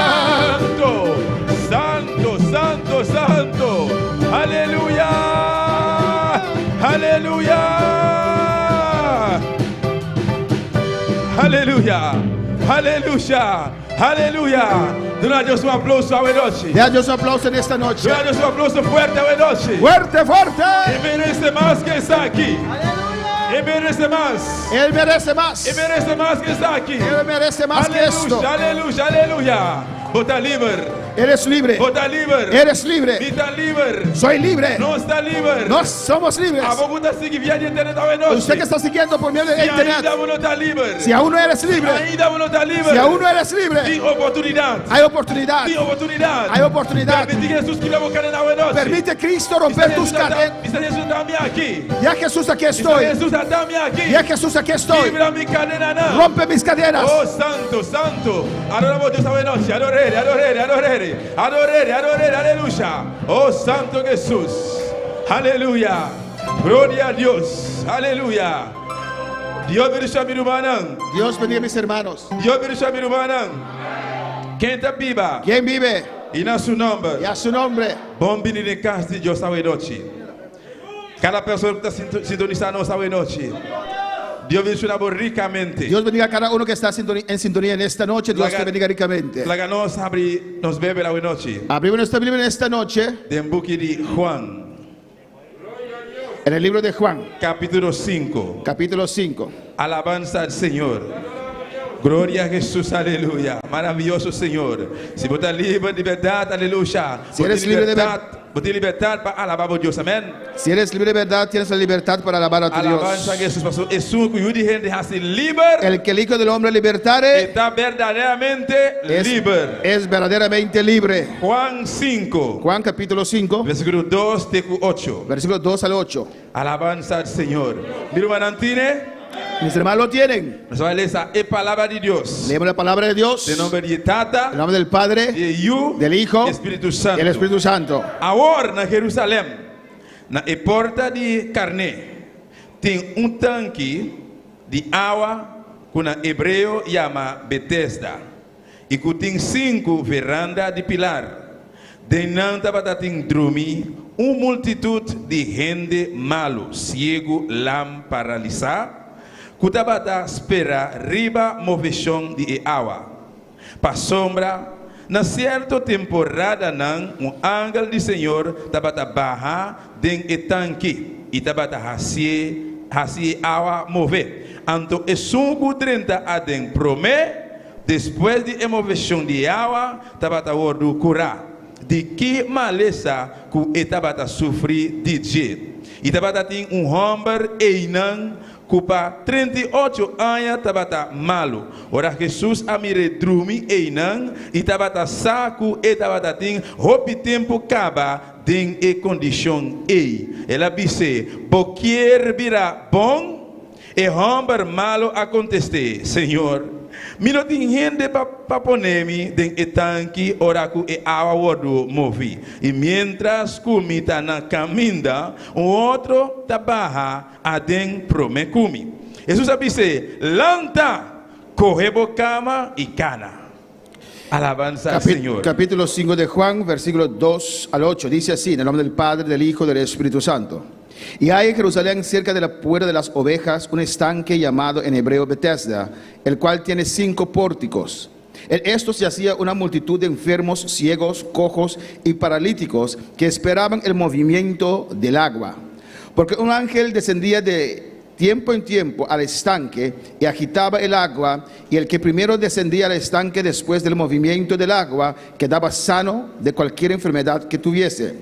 Oh, santo, santo, santo, santo. Aleluya. Aleluya. Aleluya. Aleluya. Aleluya. Dona a Dios un aplauso hoy noche. De a Dios un aplauso en esta noche. Dona a Dios un aplauso fuerte hoy noche. Fuerte, fuerte. Él merece más que está aquí. Él merece más. Él merece más. Él merece más que está aquí. Él merece más que esto. Aleluya, aleluya. Vota libre. Eres libre. Vota libre. Eres libre. Está libre. Soy libre. No está libre. No somos libres. Usted que está siguiendo por medio de internet. Si aún no eres libre. Si aún no eres libre. Hay oportunidad. Hay oportunidad. Permite Cristo romper tus cadenas. Ya Jesús, aquí estoy. Ya Jesús, aquí estoy. Rompe mis cadenas. Oh, santo, santo. Adoramos a Dios esta noche. Adorere. Aleluya. Oh, santo Jesús. Aleluya. Gloria a Dios. Aleluya. Dios bendiga mi hermano. Dios bendiga mis hermanos. Dios bendiga mi hermano. ¿Quién está viva? ¿Quién vive? Y a su nombre. Y a su nombre. Bom venir en casa de Dios esta noche. Cada persona que está sintonizando esta noche. Dios bendiga ricamente. Dios bendiga a cada uno que está en sintonía en esta noche. Dios te bendiga ricamente. Nos bebe la noche. Abrimos nuestra Biblia en esta noche. En de Juan. En el libro de Juan. Capítulo 5. Capítulo 5. Alabanza al Señor. Gloria a Jesús, aleluya. Maravilloso Señor. Si vos estás libre de verdad, aleluya. Si eres libre de verdad. Vos tienes libertad para alabar a Dios, amén. Si eres libre de verdad, tienes la libertad para alabar a tu Dios. Alabanza a Jesús, pastor. Jesús que de gente hace libre. El que el Hijo del Hombre libertare está verdaderamente libre. Es verdaderamente libre. Juan 5. Juan capítulo 5. Versículo 2 de 8. Versículo 2 al 8. Alabanza al Señor. Mi hermano tiene. Mis hermanos lo tienen. Nos va a leer esa palabra de Dios. Leemos la palabra de Dios. En nombre de Tata. En nombre del Padre. Del Hijo. Espíritu Santo. Y el Espíritu Santo. Ahora en Jerusalén, na porta de carne, tem tanque de agua que en hebreo llama Bethesda. Y que tem 5 verandas de pilar. Denanta para tem dormir multitud de gente malo, ciego, lam, paralisado. Kutabata espera riba moveção de água. Pa sombra, na certa temporada não, ángel do Senhor tabata barra den etanque e tabata hasi água mover. Anto é 30 adem promé, depois de moveção de água, tabata ordo curar. De que maleza que tabata sofrer de jeito. E tabata tem homem e não Cupa 38 anos tabata malo. Ora Jesus amire drumi einan e tabata saco e tabata ting hopi tempo caba den e condição ei. Ela disse, boquier vira bom e homem malo acontece, Senhor. Mino tin gente pa ponemi den etanque oraku e awa wordo movi. E mientras kumita na caminda, outro tabaha aden promekumi. Jesus disse, lanta, correbo cama y cana. Alabanza al Señor. Capítulo 5 de Juan, versículo 2 al 8. Dice así, en el nombre del Padre, del Hijo y del Espíritu Santo. Y hay en Jerusalén, cerca de la puerta de las ovejas, un estanque llamado en hebreo Bethesda, el cual tiene 5 pórticos. En estos se hacía una multitud de enfermos, ciegos, cojos y paralíticos que esperaban el movimiento del agua. Porque un ángel descendía de tiempo en tiempo al estanque y agitaba el agua, y el que primero descendía al estanque después del movimiento del agua quedaba sano de cualquier enfermedad que tuviese.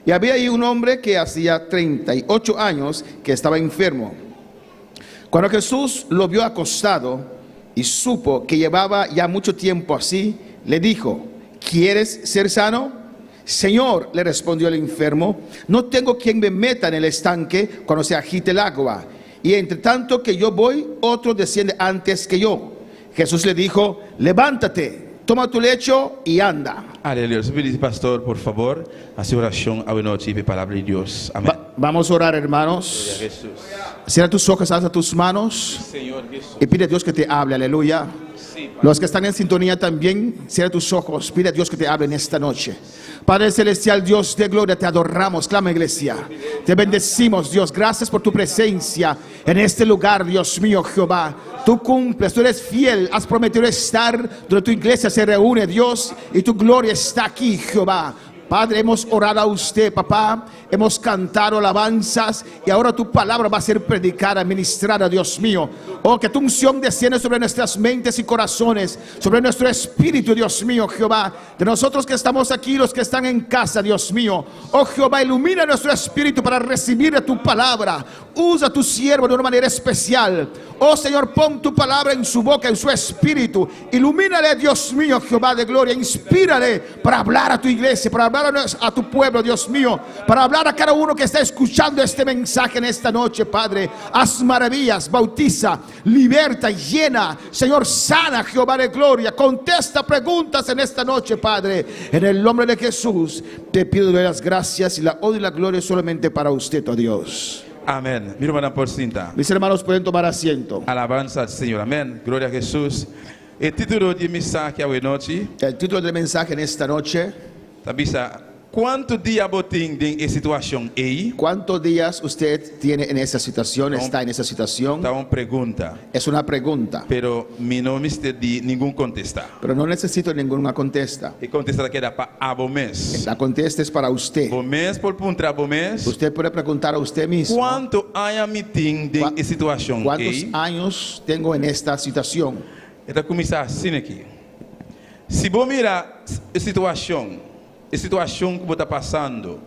Y había ahí un hombre que hacía 38 años que estaba enfermo. Cuando Jesús lo vio acostado y supo que llevaba ya mucho tiempo así, le dijo: ¿quieres ser sano? Señor, le respondió el enfermo, no tengo quien me meta en el estanque cuando se agite el agua, y entre tanto que yo voy, otro desciende antes que yo. Jesús le dijo: levántate, toma tu lecho y anda. Aleluia. Se pedir, pastor, por favor, hace oración a noche y palabra de Dios. Amén. Vamos a orar, hermanos. Jesús. Cierra tus ojos, alza tus manos Señor Jesús. y pide a Dios que te hable. Aleluya. Sí, Los que están en sintonía también, cierra tus ojos, pide a Dios que te hable en esta noche. Padre celestial, Dios de gloria, te adoramos, clama iglesia, te bendecimos, Dios, gracias por tu presencia en este lugar, Dios mío, Jehová. Tú cumples, tú eres fiel, has prometido estar donde tu iglesia se reúne, Dios, y tu gloria está aquí, Jehová. Padre, hemos orado a usted, papá, hemos cantado alabanzas y ahora tu palabra va a ser predicada, ministrada, Dios mío. Oh, que tu unción desciende sobre nuestras mentes y corazones, sobre nuestro espíritu, Dios mío, Jehová. De nosotros que estamos aquí, los que están en casa, Dios mío. Oh, Jehová, ilumina nuestro espíritu para recibir tu palabra. Usa a tu siervo de una manera especial. Oh, Señor, pon tu palabra en su boca, en su espíritu. Ilumínale, Dios mío, Jehová de gloria. Inspírale para hablar a tu iglesia, para hablar a tu pueblo, Dios mío, para hablar a cada uno que está escuchando este mensaje en esta noche, Padre. Haz maravillas, bautiza, liberta, llena, Señor, sana, Jehová de gloria. Contesta preguntas en esta noche, Padre. En el nombre de Jesús te pido las gracias y la honra y la gloria solamente para usted, oh Dios. Amén. Mi hermana por cinta. Mis hermanos pueden tomar asiento. Alabanza al Señor. Amén. Gloria a Jesús. El título de mensaje a noche. El título del mensaje en esta noche: Tabisa, ¿cuántos días botín en situación ahí? ¿cuántos días usted tiene en esa situación? ¿Está en esa situación? Está una pregunta, Es una pregunta, pero mi no me di ningún contesta. pero no necesito ninguna contesta. Y contesta queda para abomés. La contesta es para usted. Bomés por punta abomés. Usted puede preguntar a usted mismo: ¿Cuánto hay a meeting en situación ¿cuántos ahí? años tengo en esta situación? Esta comienza assim aqui. Se vos mira a situação que você está passando,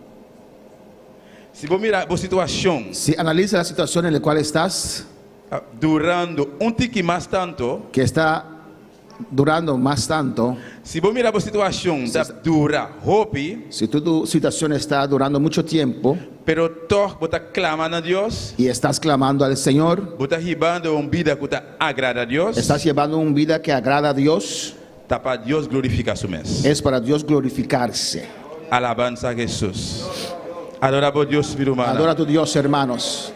se vos mira a situação Si analiza la situación en la cual estás, durando tique mais tanto, que está durando más tanto, se vos mira a situação da dura hopi, si tu situación está durando mucho tiempo pero toch você clamando a Deus, y estás clamando al Señor, você ribando vida que agrada a Deus, estás llevando una vida que agrada a Dios, tá para Deus glorificar su mes. es para Dios glorificarse. Alabanza a Jesús. Adora a Deus, mi hermano. Adora a tu Dios, hermanos.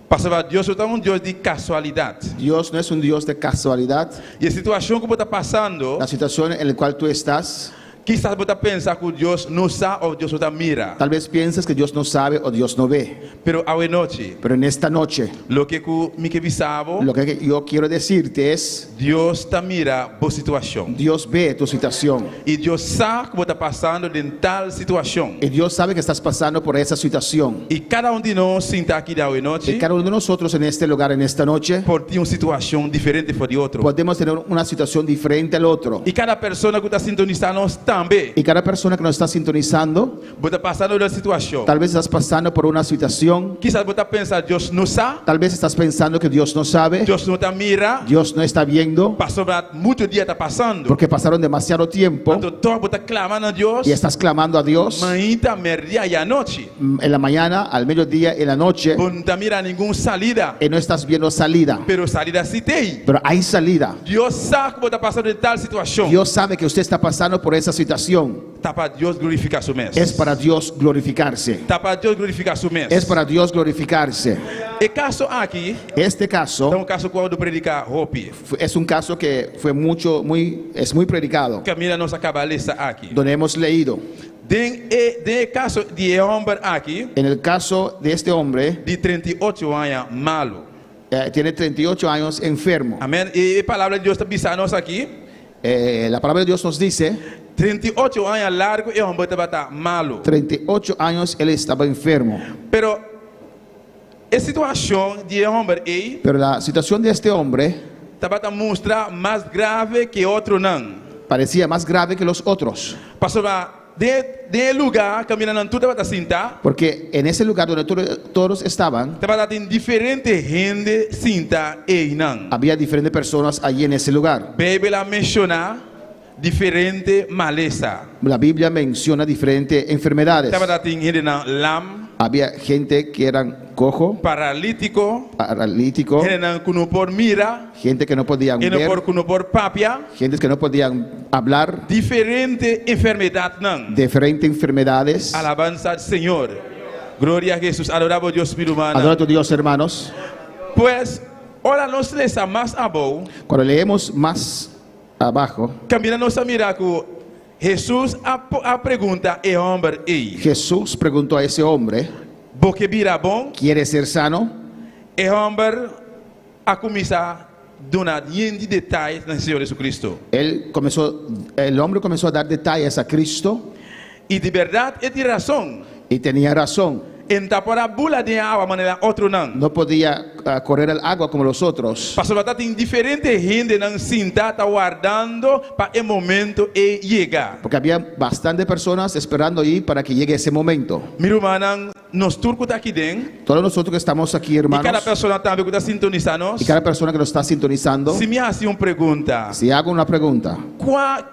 Pastor, Deus não é um Deus de casualidade. Dios no es un Dios de casualidad. E a situação que você está passando, La situación en la cual tú estás, quizás você pensa que Deus não sabe ou Deus não mira. tal vez pienses que Dios no sabe o Dios no ve, Pero a noite, pero en esta noche lo que me que visavo, lo que yo quiero decirte es: Deus está mira a situação. Dios ve tu situación E Deus sabe que você está passando em tal situação. y Dios sabe que estás pasando por esa situación. E cada de nós senta aqui da Y noite, cada uno de nosotros en este lugar, en esta noche, por ter uma situação diferente de outro. podemos tener una situación diferente al otro. E cada pessoa que está sintonizando também, Y cada persona que nos está sintonizando, você está passando uma situação. tal vez estás pasando por una situación, Quizás você pensa Deus não sabe, tal vez estás pensando que Dios no sabe, Deus não está mira, Dios no está viendo, passou muito dia está passando. porque pasaron demasiado tiempo Então, você está clamando a Deus. y estás clamando a Dios Manhã, merdia e à noite. en la mañana, al mediodía, en la noche, Não tá mira nenhuma salida. y no estás viendo salida. Pero salida sí tem. Pero hay salida. Deus sabe que você está passando em tal situação. Dios sabe que usted está pasando por esa situación. Tá para Deus glorificar su mês. Es para Dios glorificarse. Tá para Deus glorificar su mês. Es para Dios glorificarse. E caso aqui, Este é caso caso quando predicar Hopi. es un caso que fue es muy predicado, Camila nossa cabalista aqui. donde hemos leído. De caso de homem aqui, En el caso de este hombre, de 38 anos, malo. tiene 38 años enfermo. Amém. E a palavra de Deus está bisando nós aqui. La palabra de Dios nos dice: 38 anos largo e homem estava malo. 38 años él estaba enfermo. Pero a situação de homem aí Pero la situación de este hombre estava a mostrar mais grave que outro não. parecía más grave que los otros. Pastor, de lugar caminando toda bata cinta. Porque en ese lugar donde todos estaban, Estaba tem diferente gente cinta e não. había diferentes personas allí en ese lugar. Bíblia menciona diferente maleza. La Biblia menciona diferentes enfermedades. Estava tem gente não lam, Había gente que eran cojo, paralítico, paralítico, gente não kuno por mira, gente que no podían gente ver, kuno por papia, gente que no podían hablar, diferente enfermidade não. diferentes enfermedades. Alabanza al Señor. Gloria a Jesús. Adoramos a Dios, mi hermano. Adora a tu Dios, hermanos. Pues, ahora nos lees más abajo. Cuando leemos más abajo, Caminando a mirar que Jesús a pregunta e hombre e Jesús preguntó a ese hombre, porque vira bom ¿quieres ser sano? e hombre a começar donar de detalhes no Senhor Jesucristo. El hombre comenzó a dar detalles a Cristo E de verdade e de razão. y tenía razón. En tapora bula de agua maneira outro não. No podía correr el agua como los otros. Pastor batata tem diferente gente não sinta tá guardando para o momento e chegar. Porque había bastantes personas esperando ahí para que llegue ese momento. Mi hermano, nos turcos está aqui dentro. Todos nosotros que estamos aquí, E cada hermanos, pessoa também que está sintonizando. y cada persona que nos está sintonizando, Se me hace uma pergunta, si hago una pregunta, qual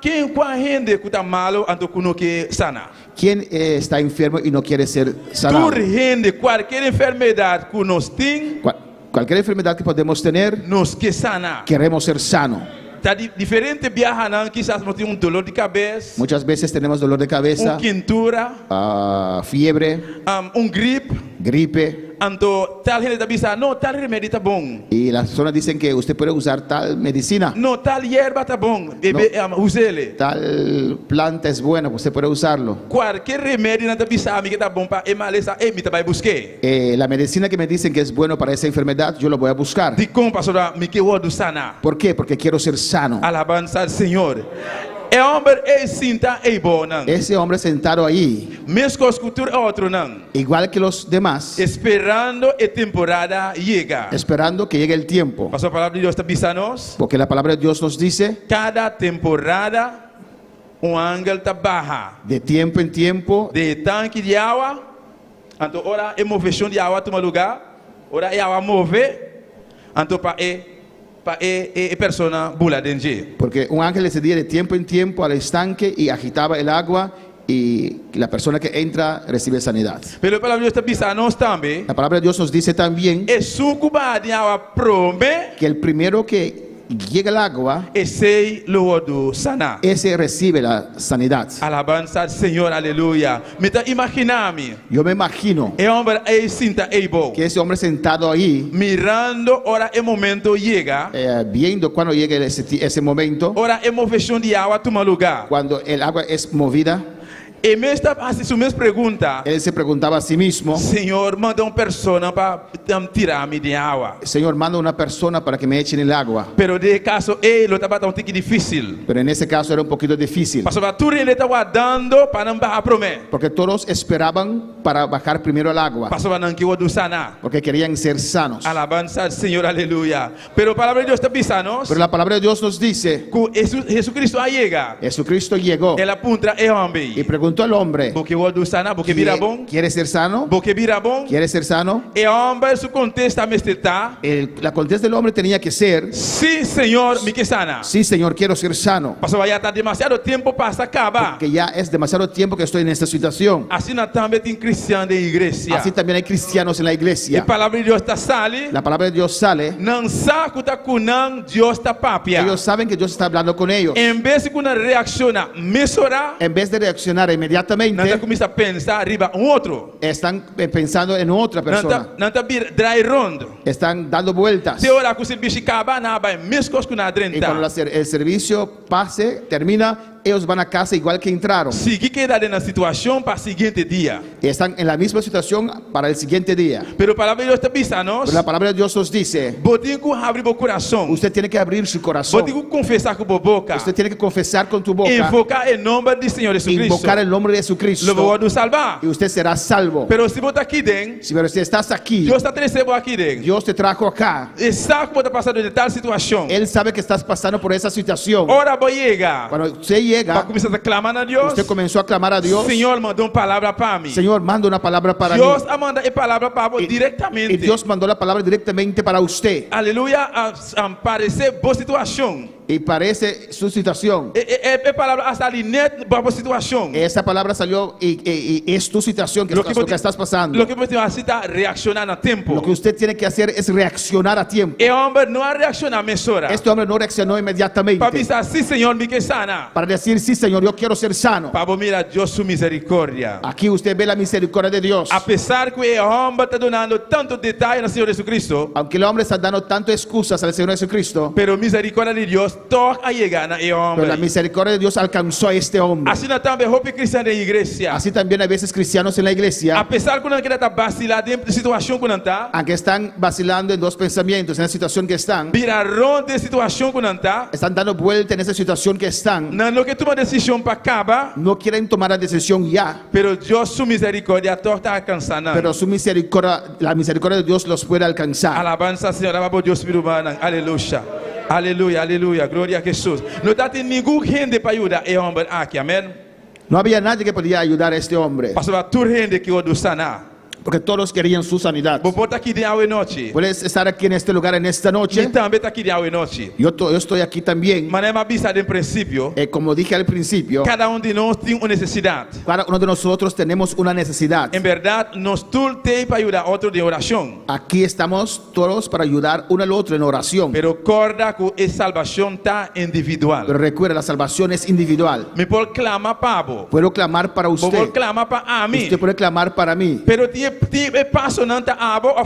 gente que está malo anto kuno que sana? ¿quién está enfermo y no quiere ser sanado? Toda gente, qualquer enfermidade que nos tem, Cualquier enfermedad que podemos tener, nos que sana. queremos ser sano. Tá diferente viajar, quizás não tem dolor de cabeça, Muchas veces tenemos dolor de cabeza, quentura, fiebre, gripe, gripe, anto tal gente está pensando, no, tal remédio está bom. y las personas dicen que usted puede usar tal medicina, No, tal hierba está bom, usele. tal planta es buena, usted puede usarlo. Qualquer remédio não está pensando que está bom para emaleza, me vai buscar. La medicina que me dicen que es bueno para esa enfermedad, yo lo voy a buscar. De como pastor, me que o sana. ¿Por qué? Porque quiero ser sano. Alabanza al Señor. El hombre es cinta e bona. Ese hombre sentado ahí, Mesmo escultura outro não. igual que los demás, Esperando a temporada llega. esperando que llegue el tiempo. Pastor, a palavra de Deus está avisando-nos. Porque la palabra de Dios nos dice, Cada temporada ángel está baja. de tiempo en tiempo, De tanque de água. Então, ora é movimento de água toma lugar. Ora é água move. Então, para persona bula dentro. porque un ángel descendía de tiempo en tiempo al estanque y agitaba el agua y la persona que entra recibe sanidad. Pela palavra de Deus está avisando-nos também. La palabra de Dios nos dice también É sucuba de água prome. que el primero que llega el agua, Esse lodo sana. ese recibe la sanidad. Alabanza al Señor, aleluya. Me está imaginando. Yo me imagino El hombre es cinta ebo. que ese hombre sentado ahí, Mirando, ora el momento llega. viendo cuando llegue ese momento, Ora el movimiento de agua toma lugar. cuando el agua es movida, E me está haciendo su misma pregunta. él se preguntaba a sí mismo, Señor, manda una persona para tirarme de agua. Señor, manda una persona para que me echen el agua. Pero de caso, lo estaba un tique difícil. Pero en ese caso era un poquito difícil, Pastor, tú le estaba dando para no bajar promé. porque todos esperaban para bajar primero al agua, Pastor, no quiero do sana. porque querían ser sanos. Alabanza al Señor, aleluya. Pero la palabra de Dios está pisando. Pero la palabra de Dios nos dice, Jesucristo llega. Jesucristo llegó Ela apunta el y hombre. preguntó al hombre, Porque o do sana, porque vira bom. ¿quieres ser sano? Porque vira bom. ¿Quieres ser sano? El hombre su contesta me está. La contesta del hombre tenía que ser, Sí, Señor, me que sana. sí, Señor, quiero ser sano, Pastor, ya está demasiado tiempo para acabar. que ya es demasiado tiempo que estoy en esta situación. Así no también tem cristiano de igreja. Así también hay cristianos en la E iglesia. a palavra de Deus está sale. La palabra de Dios sale, Não sabe que kunang Deus está papia. ellos saben que Dios está hablando con ellos. Em vez de kunang reacciona, mesorar, En vez de reaccionar não inmediatamente, começa a pensar arriba outro. están pensando en otra persona, Não tá dry rondo. están dando vueltas. Se ora com esse bicho acaba, na vai mescos com na Y cuando drenta. el servicio pase, termina, ellos van a casa igual que entraron. Seguir quedar na situação para o seguinte dia. Y están en la misma situación para el siguiente día. Pero a palavra de Deus está pisando. Pero la palabra de Dios nos dice, Botinho com abrir o coração. usted tiene que abrir su corazón. Botinho confessar com a boca. Usted tiene que confesar con tu boca, Invocar o nome do Senhor Jesus Cristo. invocar el nombre de Jesucristo, Louvor do salvar. y usted será salvo. Pero se botar aqui dentro, Pero si estás aquí, Deus está recebendo aqui dentro. Dios te trajo acá. E sabe como está passando de tal situação. Él sabe que estás pasando por esa situación. Ora vai chegar. Cuando usted para llega, começar a clamar a Deus. usted comenzó a clamar a Dios. Senhor mandou uma palavra para mim. Señor, manda una palabra para mí. Deus a manda a palavra para você Y diretamente. Dios mandó la palabra directamente para usted. Aleluia, parecer boa situação. Y parece su situación. É palavra a sair net para boa situação. Esa palabra salió y es tu situación, que Lo lo que estás pasando. Lo que você necessita reaccionar no tempo. Lo que usted tiene que hacer es reaccionar a tiempo. E homem não reacciona mesora. Este hombre no reaccionó inmediatamente Para dizer sim, Senhor, me que sana. para decir, sí, Señor, yo quiero ser sano. Para mirar Deus sua misericórdia. Aquí usted ve la misericordia de Dios. Apesar que o homem está dando tanto detalhe no Senhor Jesus Cristo, Aunque el hombre está dando tanto excusas al Señor Jesucristo, pero misericórdia de Deus toca a chegar na pero la homem. misericordia de Dios alcanzó a este hombre. Assim nós também hope cristão da igreja. Así también hay veces cristianos en la iglesia, Apesar que não quer estar vacilar dentro da situação que não está, aunque están vacilando en dos pensamientos, en la situación que están de situação que não está, están dando vuelta en esa situación que están, não que toma decisão para acabar, no quieren tomar la decisión ya, pero Deus sua misericórdia toca alcançando. pero su misericordia, la misericordia de Dios los puede alcanzar. Alabança, Senhor, alaba Deus pelo humano. Aleluia. Aleluia, aleluia. Glória a Jesus. Não está tendo nenhum gente para ajudar o homem aqui. Amém. No había nadie que podía ayudar a este hombre, Pastor, tudo gente que o do sanar. porque todos querían su sanidad. Vou botar aqui de hoje noite. Puedes estar aquí en este lugar en esta E noche. também está aqui de hoje noite. Yo estoy aquí también. Mas é uma vista de princípio. Como dije al principio, Cada de nós tem uma necessidade. cada uno de nosotros tenemos una necesidad. Em verdade, nós todos temos para ajudar outro de oração. Aquí estamos todos para ayudar uno al otro en oración. Pero recorda que a salvação está individual. Pero recuerda, la salvación es individual. Me pode clamar para você. Puedo clamar para Vou usted. clamar para mim. Usted puede clamar para mí. Pero tem passo não está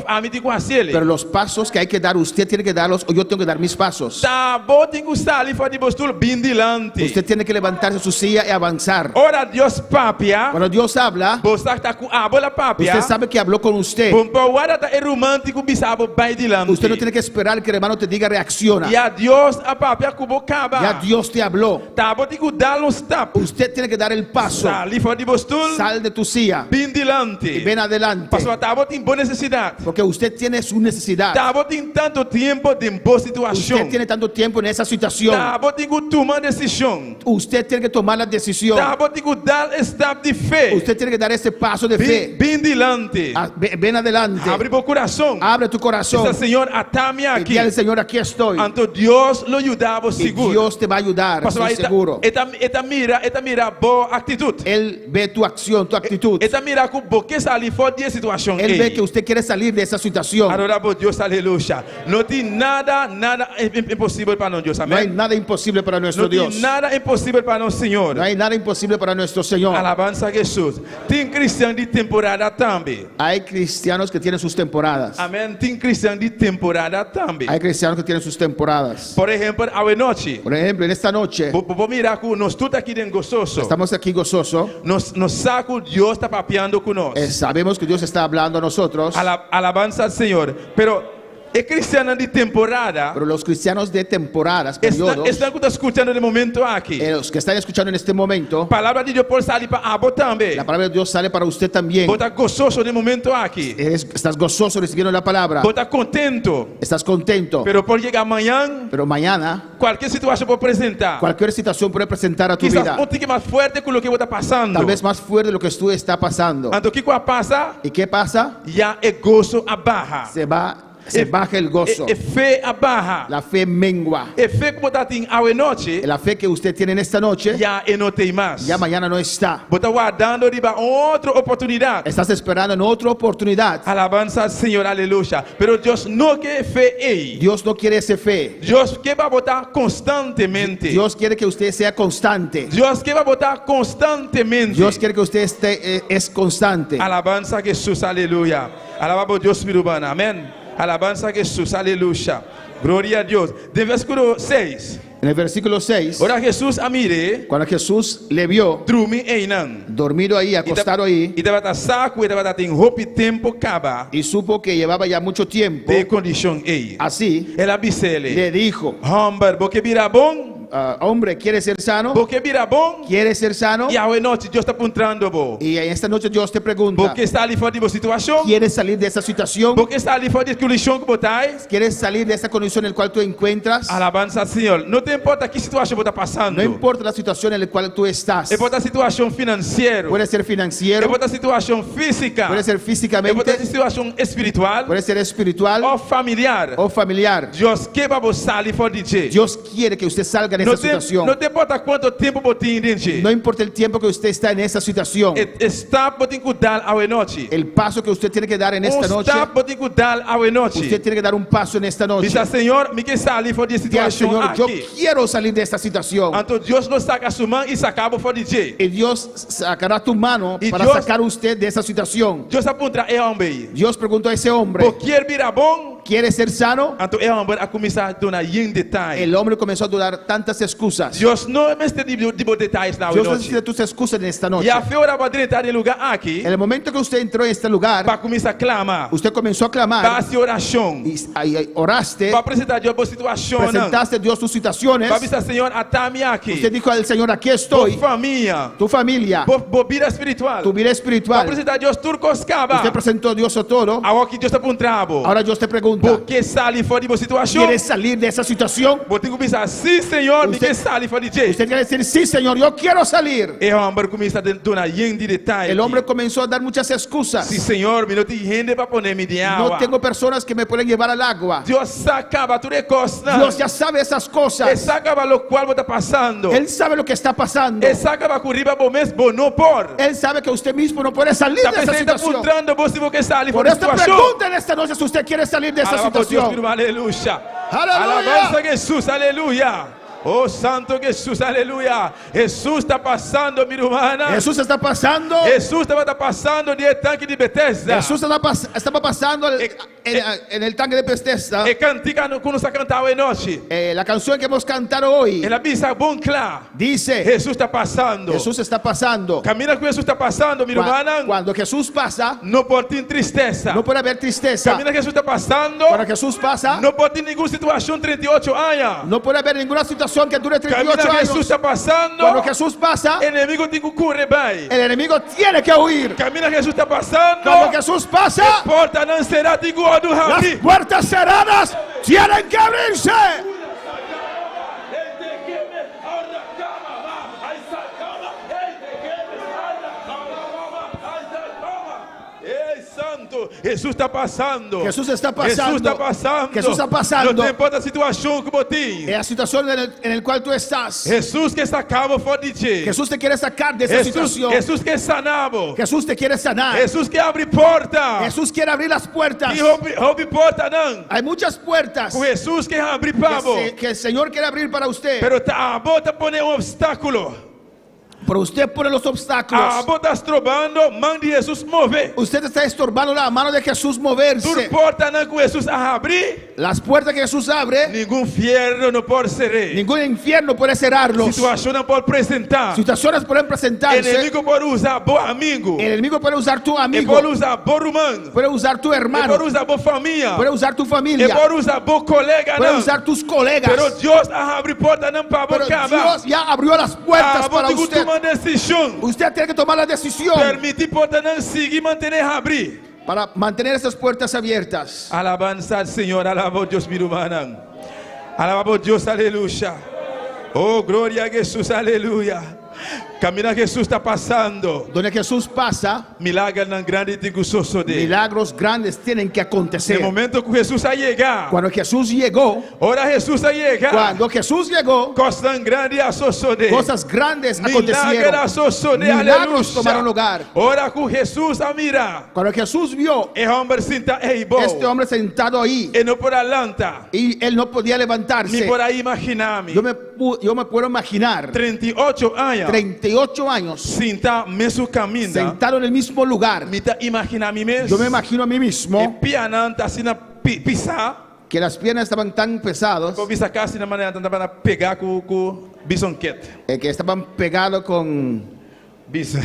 a mim de conselho. Pero los pasos que hay que dar, usted tiene que darlos o yo tengo que dar mis pasos. Tá bom, tem que estar ali fora de postura bem dilante. Usted tiene que levantarse de su silla y avanzar. Ora Deus papia. Cuando Dios habla, Você está com a bola papia. usted sabe que habló con usted. Bom, para tá romântico bisabo vai dilante. Usted no tiene que esperar que el hermano te diga reacciona. E a Deus a papia cubo caba. Ya Dios te habló. Tá bom, tem que dar um step. Usted tiene que dar el paso. Ali fora de postura. Sal de tu silla Bem y dilante. ven adelante. Pastor, tá bom, tem boa necessidade. Porque usted tiene su necesidad. Tá bom, tem tanto tempo de boa situação. Usted tiene tanto tiempo en esa situación. Tá bom, tem que tomar decisão. Usted tiene que tomar la decisión. Tá bom, tem que dar step de fé. Usted tiene que dar ese paso de fe. Bem dilante. Ven adelante. Abre o coração. Abre tu corazón. Dice, Senhor, atame Y aqui. dile al Señor, aquí estoy. Anto Deus lo ayudava Y seguro. Dios te va a ayudar, Pastor, estoy seguro. Eta mira boa atitude. Él ve tu acción, tu actitud. Eta mira que porque sair fora de situação. Él ve que usted quiere salir de esa situación. Adoramos Deus, aleluia. Não tem nada impossível para nós, Deus. No hay Amém. nada imposible para nuestro Não tem Dios. nada impossível para nós, Senhor. No hay nada imposible para nuestro Señor. Alabança a Jesus. Tem cristão de temporada também. Hay cristianos que tienen sus temporadas. Amém. Tem cristão de temporada também. Hay cristianos que tienen sus temporadas. Por exemplo, a noite. Por ejemplo, en esta noche Vou mirar que nós todos aqui dentro gozoso. estamos aquí gozoso. Nos saco Deus está papeando conosco. Sabemos que Dios está hablando a nosotros. Alabanza al Señor. Pero es cristiano de temporada. Pero los cristianos de temporadas, periodos, Están escuchando de momento aquí. los que están escuchando en este momento, Palabra de Dios por salir para abo también. la palabra de Dios sale para usted también. Bota gozoso de momento aquí. Estás gozoso recibiendo la palabra. Bota contento. Estás contento. Pero por llegar amanhã, Pero mañana, cualquier situación por presentar. cualquier situación puede presentar a tu Quizás vida. un tique más fuerte con lo que está pasando. Tal vez más fuerte de lo que tú está pasando. Anto que pasa, ¿Y qué pasa? ya el gozo abaja. Se baja el gozo. Fe abaja. La fe mengua. Fe como está en a noche, La fe que usted tiene en esta noche, ya no tem más. ya mañana no está. Bota guardando riba outra oportunidade. Estás esperando en otra oportunidad. Alabanza al Señor, aleluya. Pero Dios no quiere fe ahí. Dios no quiere esa fe. Dios quiere botar constantemente. Dios quiere que usted sea constante. Dios quiere botar constantemente. Dios quiere que usted es constante. Alabanza a Jesús, aleluya. Alabamos Dios, mi hermano, amén. Alabanza a Jesús, aleluya. Gloria a Dios. De versículo 6. En el versículo 6, Ahora Jesús a mire, cuando Jesús le vio dormi einan. dormido ahí, acostado ahí, E deve saco, e deve ter roupa tempo caba. y supo que llevaba ya mucho tiempo De condição aí. así, Ela bisele. le dijo, Hombre, porque vira bom. hombre quiere ser sano, Porque vira bom. quiere ser sano, E a noite Deus está apontando bo. y en esta noche Dios te pregunta, Porque está ali fora de uma situação. ¿quieres salir de esa situación? Porque está ali fora de que o lixão que botais. ¿Quieres salir de esta condición en la cual tú encuentras? Alabança ao Senhor. Não te importa que situação você está passando. No importa la situación en la cual tú estás. Importa a situação financeira. Puede ser financiero, Importa a situação física. puede ser Importa a físicamente, situação espiritual. puede ser espiritual Ou familiar. o familiar. Deus quebra você ali fora de ti. Dios quiere que usted salga de esa situación. Não te importa quanto tempo você tem dentro. No importa el tiempo que usted está en esa situación. Está você cuidar a noite. El paso que usted tiene que dar en esta noche, Está você cuidar a noite. usted tiene que dar un paso en esta noche. Diz Senhor, me que sair fora de Diga, situação Señor, yo aqui. quiero salir de esta situación. Então Deus não saca a sua mão e sacaba fora de ti. Y Dios sacará tu mano Y para Dios- sacar a usted de esa situación. Deus aponta é homem. Dios preguntó a ese hombre, Porque ele vira bom. ¿quiere ser sano? Então é homem a começar a dar em detalhe. El hombre comenzó a dar tantas excusas. Deus não necessita de detalhes na Dios noite. necesita tus excusas en esta noche. E a fé ora para entrar em lugar aqui En el momento que usted entró en este lugar, para começar a clamar. usted comenzó a Para clamar se oração. y ahí oraste, Para apresentar Deus a situação. presentaste a Dios tus situaciones. Para dizer Senhor, atame aqui. Usted dijo al Señor, aquí Por estoy, família. tu familia, Por vida espiritual. tu vida Para espiritual. apresentar Deus turcos caba. Usted presentó a Dios a todo. Agora que Deus está apontando. Ahora Dios te pregunta, Porque sai fora de uma situação. ¿quieres salir de esa situación? Vou ter que pensar, sim, Senhor, me Usted- que sai fora de ti. Usted quiere decir, sí, Señor, yo quiero salir. E o homem começa a dar em detalhe. El hombre comenzó a dar muchas excusas. Sim, Senhor, me não te rende para poner-me de No água. tengo personas que me pueden llevar al agua. Deus sacava tudo de costa. Dios ya sabe esas Ele cosas. sacava lo qual você está passando. Él sabe lo que está pasando. Ele sacava com riba bom mesmo, não por. Él sabe que usted mismo no puede salir Está de esa presente situación. apontando você porque sai Por fora de esta situação. pregunta en esta noche si usted quiere salir de esa Alaba por Deus, situación. filho, aleluia. Aleluia. Alabança a Jesus, aleluia. Oh Santo Jesus, aleluia. Jesus está passando, minha irmã. Jesús está pasando. Jesus estava passando de tanque de Bethesda. Jesús estaba pasando en el tanque de Bethesda. E cantica quando se cantava em noite. La canción que hemos cantado hoy Ela bisa bom claro. dice, Jesus está passando. Jesús está pasando. Camina com Jesus está passando, minha irmã. Cuando Jesús pasa, Não pode ter tristeza. no puede haber tristeza. Camina que Jesus está passando. Cuando Jesús pasa, Não pode ter nenhuma situação 38 anos. no puede haber ninguna situación que dure Camina 38 que Jesus años. está passando. Cuando Jesús pasa, O inimigo tem que correr bem. el enemigo tiene que huir. Camina que Jesus está passando. Cuando Jesús pasa, Porta não será de igual do las Rabi. puertas cerradas tienen que abrirse. Ei, Santo, Jesus está passando. Jesús está pasando. Jesus está passando. Jesús está pasando. Não importa a situação que você tem. En la situación en el cual tú estás, Jesus que sacava fora de ti. Jesús te quiere sacar de esa Jesus, situación. Jesus que sanava. Jesús te quiere sanar. Jesus que abre porta. Jesús quiere abrir las puertas. Que roube porta não. Hay muchas puertas Com Jesus que abre pavo. que el Señor quiere abrir para usted. Pero a bota pone obstáculo. Pero usted pone los A obstáculos. bota estrobando, mande Jesus mover. Usted está estorbando la mano de Jesús Tur moverse. porta não com Jesus a abrir. Las puertas que Jesús abre, Nenhum fierro não pode ser. ningún infierno puede cerrarlos. Situação não pode apresentar. Situaciones pueden presentarse. Inimigo pode usar bom amigo. El enemigo puede usar tu E amigo, pode usar bom irmão. puede usar tu E hermano, pode usar boa família. puede usar tu E familia, pode usar bom colega puede não. usar tus Pero colegas. Deus abre porta não para Pero bocar. Dios ya abrió las puertas para Vou usted. tomar decisão. Usted tiene que tomar la decisión Permitir porta não seguir manter abrir. para mantener esas puertas abiertas. Alabanza al Señor, alaba a Dios, mi hermana. Alaba a Dios, aleluya. Oh, gloria a Jesús, aleluya. Camina Jesús está passando. Donde Jesús pasa, Milagres não grande tem que suceder. milagros grandes tienen que No acontecer. momento que Jesús a llegar, Cuando Jesús llegó, ora Jesús a llegar, cuando Jesús llegó, cosas grandes a suceder. cosas grandes Milagres a acontecieron. suceder, Milagros tomaron aleluya. lugar. Ora com Jesús a mirar. Cuando Jesús vio El hombre senta este hombre sentado ahí e não por alanta, y él no podía ni levantarse, por aí imaginar-me. yo me puedo imaginar 38 anos, 38 años sentar mesmo caminho. sentado en el mismo lugar. Me tá imaginar mim mesmo. Yo me imagino a mí E mismo pianando assim na pisar, que las piernas estaban tan pesadas com vista cá assim na maneira tentava pegar com bisonquete. que estaban pegados con Bis.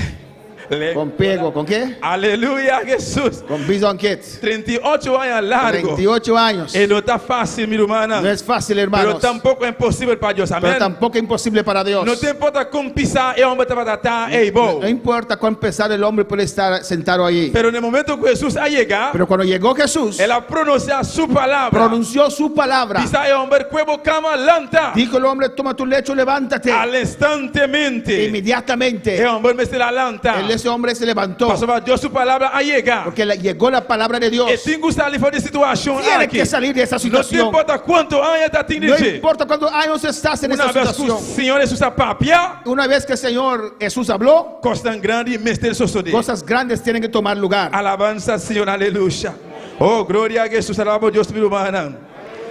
Con pego, ¿con qué? Aleluya, Jesús. Con bison kits. 38 años largo. 28 años. Y no está fácil, mi hermana. No es fácil, Pero hermanos. tampoco es imposible para Dios. Pero Amén. tampoco es imposible para Dios. No te importa cómo pisar, el hombre te va a tratar, ey, bo. No importa cuán pesado el hombre puede estar sentado allí. Pero en el momento que Jesús ha llegado, Pero cuando llegó Jesús, él ha pronunciado su palabra. pronunció su palabra. Dice el hombre, cuervo cama lanta. Dijo el hombre, toma tu lecho, levántate. Al instantemente, Inmediatamente, el hombre me se la lanta. ese hombre se levantó. Pasó para Dios su palabra ha llegado. Porque llegó la palabra de Dios. Y tengo que salir de situación Tiene aquí. que salir de esa No te situación. importa cuántos años está No teniendo. importa cuántos años estás en Una esa vez que el situación. Señor Jesús apapia, Una vez que el Señor Jesús habló, cosas grandes misteriosos de cosas grandes tienen que tomar lugar. alabanza al Señor, aleluya. Oh, gloria a Jesús, alabamos a Dios, mi hermana.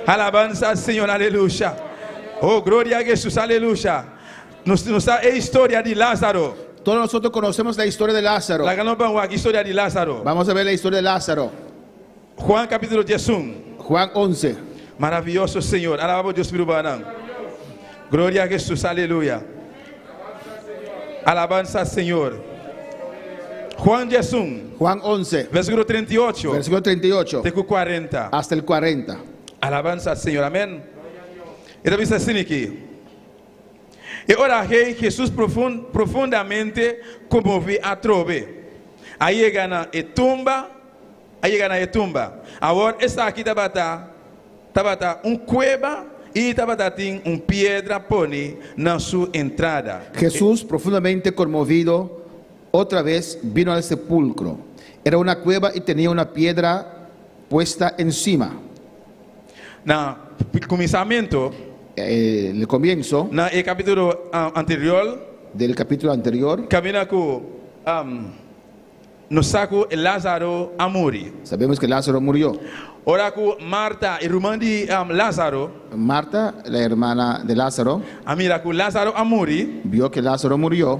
Alabanza al Señor, aleluya. Oh, gloria a Jesús, aleluya. Nos da la historia de Lázaro. Todos nosotros conocemos la historia de Lázaro. La ganó la historia de Lázaro. Vamos a ver la historia de Lázaro. Juan capítulo 10. Juan 11. Maravilloso Señor, alabamos a Dios, mi hermana. Gloria a Jesús, aleluya. Alabanza al Señor. Juan 10, Juan 11. versículo 38. Versículo 38. Hasta el 40. Hasta el 40. Alabanza al Señor, amén. E dice assim aqui. E ora rei Jesus profundamente comovido a trove. Aí chega na tumba. Agora essa aqui estava cueva e estava tem pedra pone na sua entrada. Jesús, profundamente conmovido, otra vez vino al sepulcro. Era una cueva y tenía una piedra puesta encima. Na começamento, El comienzo na capítulo anterior, del capítulo anterior, camina com no saco Lázaro a morrer. sabemos que Lázaro murió. Ora com Marta, irmã de Lázaro, Marta, la hermana de Lázaro, a mira com Lázaro a morrer, vio que Lázaro murió.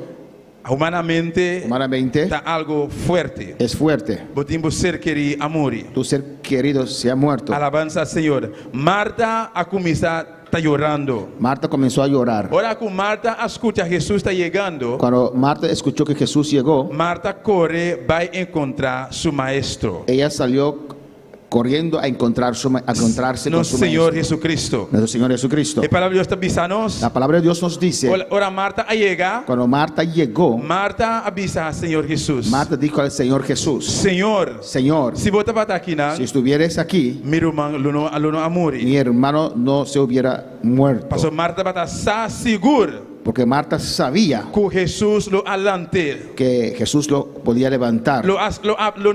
humanamente Humanamente está algo fuerte. es fuerte. Botimos ser querido a morrer. Tu ser querido se ha muerto. Alabanza al Señor. Marta a começar está llorando. Marta comenzó a llorar. Ora com Marta escuta Jesús está llegando. Cuando Marta escuchó que Jesús llegó, Marta corre, va a encontrar su maestro. ella salió corriendo a encontrarse con Nuestro su Señor maestro, Jesucristo. nuestro Señor Jesucristo. Y palabra de Dios está avisándonos. La palabra de Dios nos dice, Ora Marta a llegar. cuando Marta llegó, Marta avisa al Señor Jesús. Marta dijo al Señor Jesús, Señor, Señor, si vos estás aquí, si estuvieras aquí, mi hermano no a morir. mi hermano no se hubiera muerto. Pastor Marta va a estar seguro Porque Marta sabía que Jesús lo alante. que Jesús lo podía levantar. Lo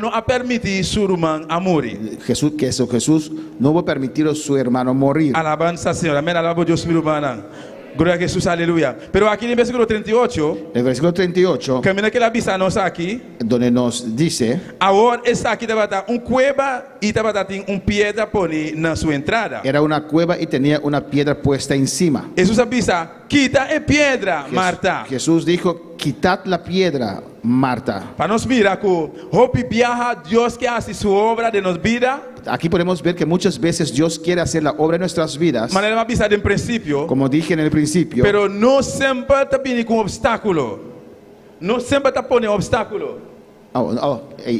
no ha permitido su hermano a morir. Jesús no va a permitir a su hermano morir. Alabanza al Señor. Amén. Alabamos a Dios, mi hermana. Gloria a Jesús, aleluya. Pero aquí en el versículo 38, El versículo 38, camina que la avisa nos aquí. donde nos dice, Ahora está aquí estaba cueva y estaba piedra pone na su entrada. era una cueva y tenía una piedra puesta encima. Jesús avisa, quita piedra, Marta. Jesús dijo, quitad la piedra, Marta. Para nos mirar que hope viaja Dios que hace su obra de nos vida. Aquí podemos ver que muchas veces Dios quiere hacer la obra en nuestras vidas, Manera me avisa en principio, como dije en el principio, pero no siempre te viene con obstáculo. No siempre te pone obstáculo.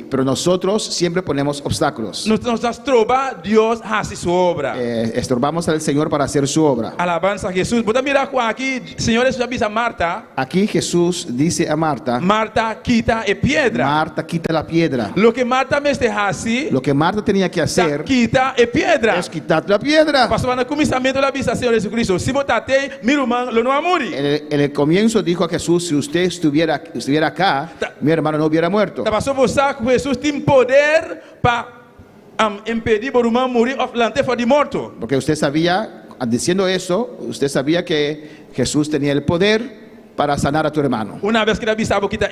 pero nosotros siempre ponemos obstáculos. Nos trova, Dios hace su obra. Estorbamos al Señor para hacer su obra. Alabanza a Jesús. Vos mira aquí, Señor Jesús avisa a Marta. Aquí Jesús dice a Marta, Marta quita piedra. Marta, quita la piedra. Lo que Marta me hace, Lo que Marta tenía que hacer quita piedra. es quitar la piedra. Pasó en el comienzo la avisa Señor Jesucristo. Si votate, mi hermano lo no va a morir. En el comienzo dijo a Jesús, si usted estuviera acá, mi hermano no hubiera muerto. Pasó vos que Jesús tiene poder para impedir por hermano morir o plantar fuera de muerto. Porque usted sabía, diciendo eso, usted sabía que Jesús tenía el poder para sanar a tu hermano. Una vez que la avisa quita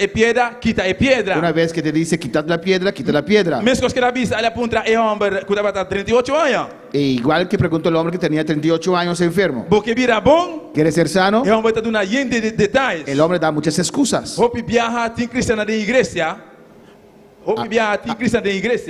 piedra. Una vez que te dice quitad la piedra, quita la piedra. Mesmo que la avisa, le apunta a hombre que estaba 38 años. E igual que preguntó el hombre que tenía 38 años enfermo. Porque vira bom, ¿Quiere ser sano? el hombre está dando una llena de detalles. El hombre da muchas excusas. Hope viaja, tiene cristiana de iglesia.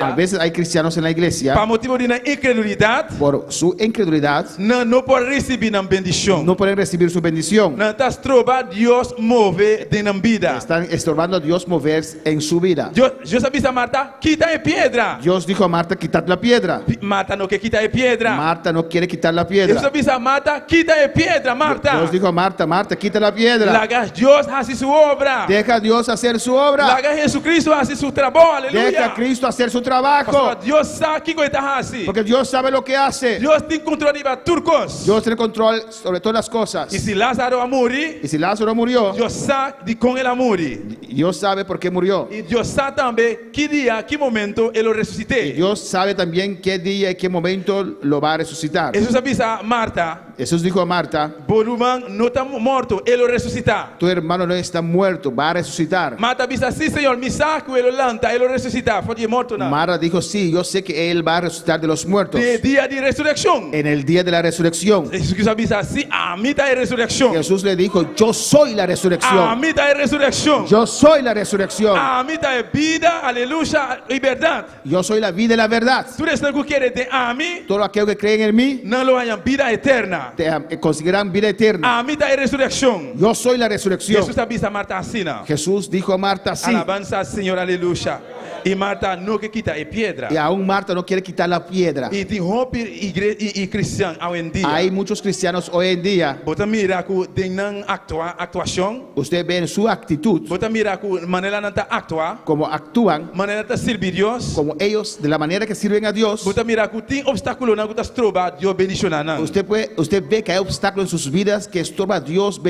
A veces hay cristianos en la iglesia Para motivo de incredulidade, por su incredulidad não pode receber a bendição. no pueden recibir su bendición. Não está troba Deus mover de na vida. Están estorbando a Dios moverse en su vida. Deus avisa Marta, quita a pedra. Dios dijo a Marta, quitad la piedra. Marta não quer quitar a pedra. Marta no quiere quitar la Deus piedra. avisa a Marta, quita a pedra, Marta. Dios dijo a Marta, Marta, quita la piedra. Larga Deus fazer sua obra. Deja a Dios hacer su obra. Larga Jesucristo fazer seu trabalho. Deja a Aleluia. Cristo hacer su trabajo. Pastor, Deus sabe o que ele está fazendo. Porque Dios sabe lo que hace. Deus tem controle de turcos. Dios tiene control sobre todas las cosas. E se Lázaro morrer, Y si Lázaro murió, Deus sabe de como ele morrer. Dios sabe por qué murió. E Deus sabe também que dia, que momento ele Y ressuscitei. Dios sabe también qué día y qué momento lo va a resucitar. Jesus avisa a Marta, Jesús dijo a Marta, Borumão não está morto, ele ressuscita. tu hermano no está muerto, va a resucitar. Marta avisa, sim, Senhor, me saco, ele lanta, ele ressuscita. Foi morto, não. Marta dijo, sí, yo sé que Él va a resucitar de los muertos De dia de ressurreição. en el día de la resurrección. Jesus avisa, sim, a mim está a ressurreição. Jesús le dijo, yo soy la A resurrección. mim está a ressurreição. Yo soy la resurrección. A mim está a vida, aleluia, liberdade. Yo soy la vida y la verdad. Tudo isso que quer ter a mim, Todo aquello que creen en mí não lo hayan vida eterna. conseguirán vida eterna. A mim está a ressurreição. Yo soy la resurrección. Jesus avisa a Marta assim, não. Jesús dijo a Marta, sí. Alabanza, Senhor, aleluia. E Marta não quer quitar a pedra. Y aún Marta no quiere quitar la piedra. E tem rompe e cristão hoje em dia. Hay muchos cristianos hoy en día. Bota mira que tem não actuação. Usted ve en su actitud, Bota mira que maneira não está actuar. como actúan, Maneira está servir Deus. como ellos, de la manera que sirven a Dios. Bota mira que tem obstáculo não que está troba Deus bendicionar. Usted ve que hay obstáculos en sus vidas que estorba a Dios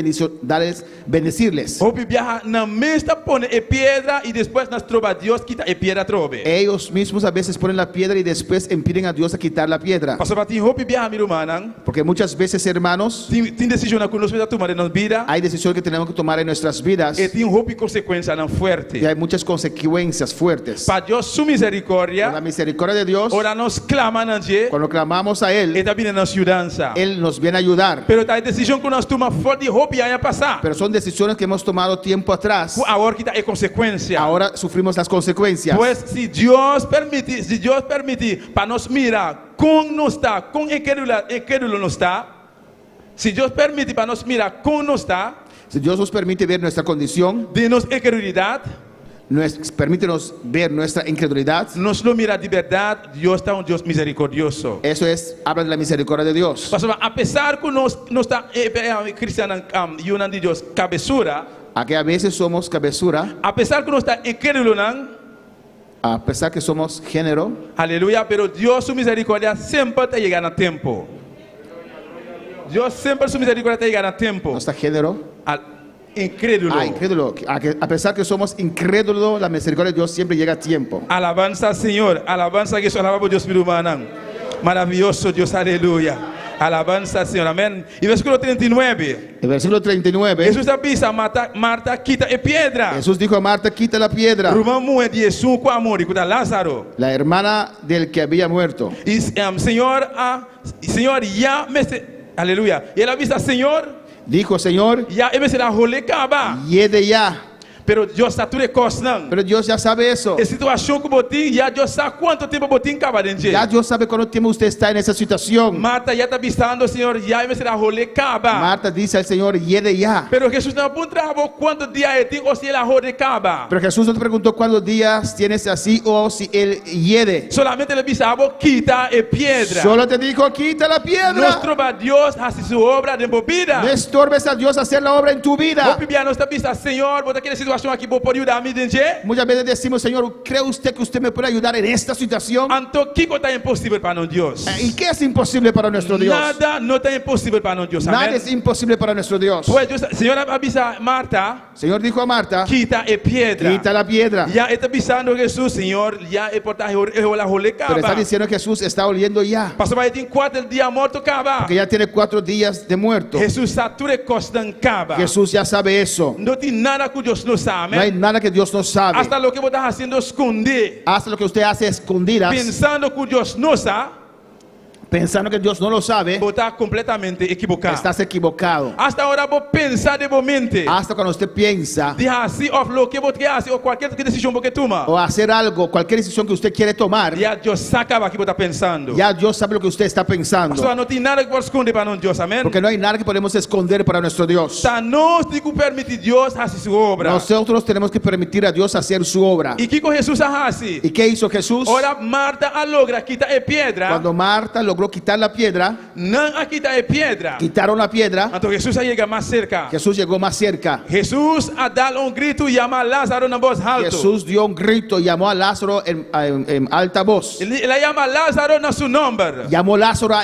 bendecirles. Rompe viaja na mesa pone a pedra e depois nas troba Deus quita a pedra trobe. Ellos mismos a veces ponen la piedra y después impiden a Dios a quitar la piedra. Pastor, tem rompe viaja meu irmão. Porque muchas veces, hermanos, Tem decisão que nós precisamos tomar na vida. hay decisiones que tenemos que tomar en nuestras vidas E tem rompe consequência não forte. y hay muchas consecuencias fuertes. Para Deus sua Por la misericórdia, misericordia de Dios, ora nos clama na Deus, cuando clamamos a e Él, também na ajudança. Él nos viene a ayudar. Pero tá decisão que nós tomamos fora de rompe ia passar. Pero son decisiones que hemos tomado tiempo atrás. Agora que tá é consequência. Ahora sufrimos las consecuencias. Pues se Deus permitir para nós mirar como não está, com incrédulo não está. Se Deus permite para nós mirar como não está, Si Dios nos permite ver nuestra condición, de nossa incredulidade, permítenos ver nuestra incredulidad, nós não mira de verdade, Deus está um Deus misericordioso. eso es, habla de la misericordia de Dios. Pastor, apesar que nós não está cristiano e uma de Deus cabeçura, A que a veces somos cabezura, apesar que nós está incrédulo não, a pesar que somos género, aleluia, pero Deus sua misericórdia sempre está chegando a tempo. Deus sempre sua misericórdia está chegando a tempo. no está género. Incrédulo. Incrédulo. A pesar que somos incrédulos, la misericordia de Dios siempre llega a tiempo. Alabanza, Senhor. Alabanza que alabamos Deus, meu irmão. Maravilhoso Deus, aleluia. Alabanza, Senhor. Amém. E versículo 39. El versículo 39, Jesus avisa Marta, quita a pedra. Jesús dijo a Marta, quita la piedra. Rumamo é de Jesus com amor, com Lázaro. La hermana del que había muerto. E Senhor, já me... Aleluia. E ela avisa, Senhor, Dijo, Señor, já me será rolecaba. hiede ya. Pero Deus está tudo costando. Pero Dios ya sabe eso. A situação que botim, já Deus sabe quanto tempo botim acaba de Ya Dios sabe cuánto tiempo usted está en esa situación. Marta já está avisando, Senhor, já me será rolecaba. Marta dice al Señor, hiede ya. Pero Jesus não apontava quantos dias ele tem ou se ela rolecaba. Pero Jesús no te preguntó cuántos días tienes así o si él hiede. Solamente ele avisava, quita a pedra. Solo te dijo, quita la piedra. Nuestro Deus hace sua obra de movida. No estorbes a Dios hacer la obra en tu vida. Vou pedir a nossa vista, Senhor, bota aquela situação aqui, vou poder ajudar a mim, entende? Muchas veces decimos, Señor, ¿cree usted que usted me puede ayudar en esta situación? Então, o que está impossível para nós, Deus? ¿Y qué es imposible para nuestro Dios? Nada não está impossível para nós, Deus. Nada Amém? es imposible para nuestro Dios. Pues Deus, Senhor, avisa Marta, Señor dijo a Marta, quita a pedra. quita la piedra. Já está avisando Jesus, Senhor, já é portar a Pero está rolecaba. diciendo que Jesús está oliendo ya. Pastor, vai ter 4 dias morto, caba. Que ya tiene 4 días de muerto. Jesus sabe costan caba. Jesús ya sabe eso. Não tem nada que Deus não sabe. No hay nada que Dios no sabe. Hasta lo que vos estás haciendo esconder. Hasta lo que usted hace escondidas, Pensando que Deus não sabe. pensando que Dios no lo sabe, vos estás completamente equivocado. estás equivocado. Hasta ahora vos pensás de mente. Hasta cuando usted piensa De así, o lo que vos quieras, o cualquier decisión que toma. o hacer algo, cualquier decisión que usted quiere tomar, Ya Dios saca lo que vos estás pensando. ya Dios sabe lo que usted está pensando. Pastor, no tem nada que pode esconder para não Deus, amém? Porque no hay nada que podemos esconder para nuestro Dios. Tá, nós temos que permitir Deus fazer sua obra. Nosotros tenemos que permitir a Dios hacer su obra. E que com Jesus faz? ¿Y qué hizo Jesús? Ora, Marta a logra quitar a pedra. Cuando Marta logró quitar la piedra, Não a quitar a pedra. quitaron la piedra, Então Jesus chega mais cerca. Jesús llegó más cerca. Jesus a dar grito e chama Lázaro na voz alta. Jesús dio un grito y llamó a Lázaro en alta voz. Ele chama Lázaro na seu nome. Llamó a Lázaro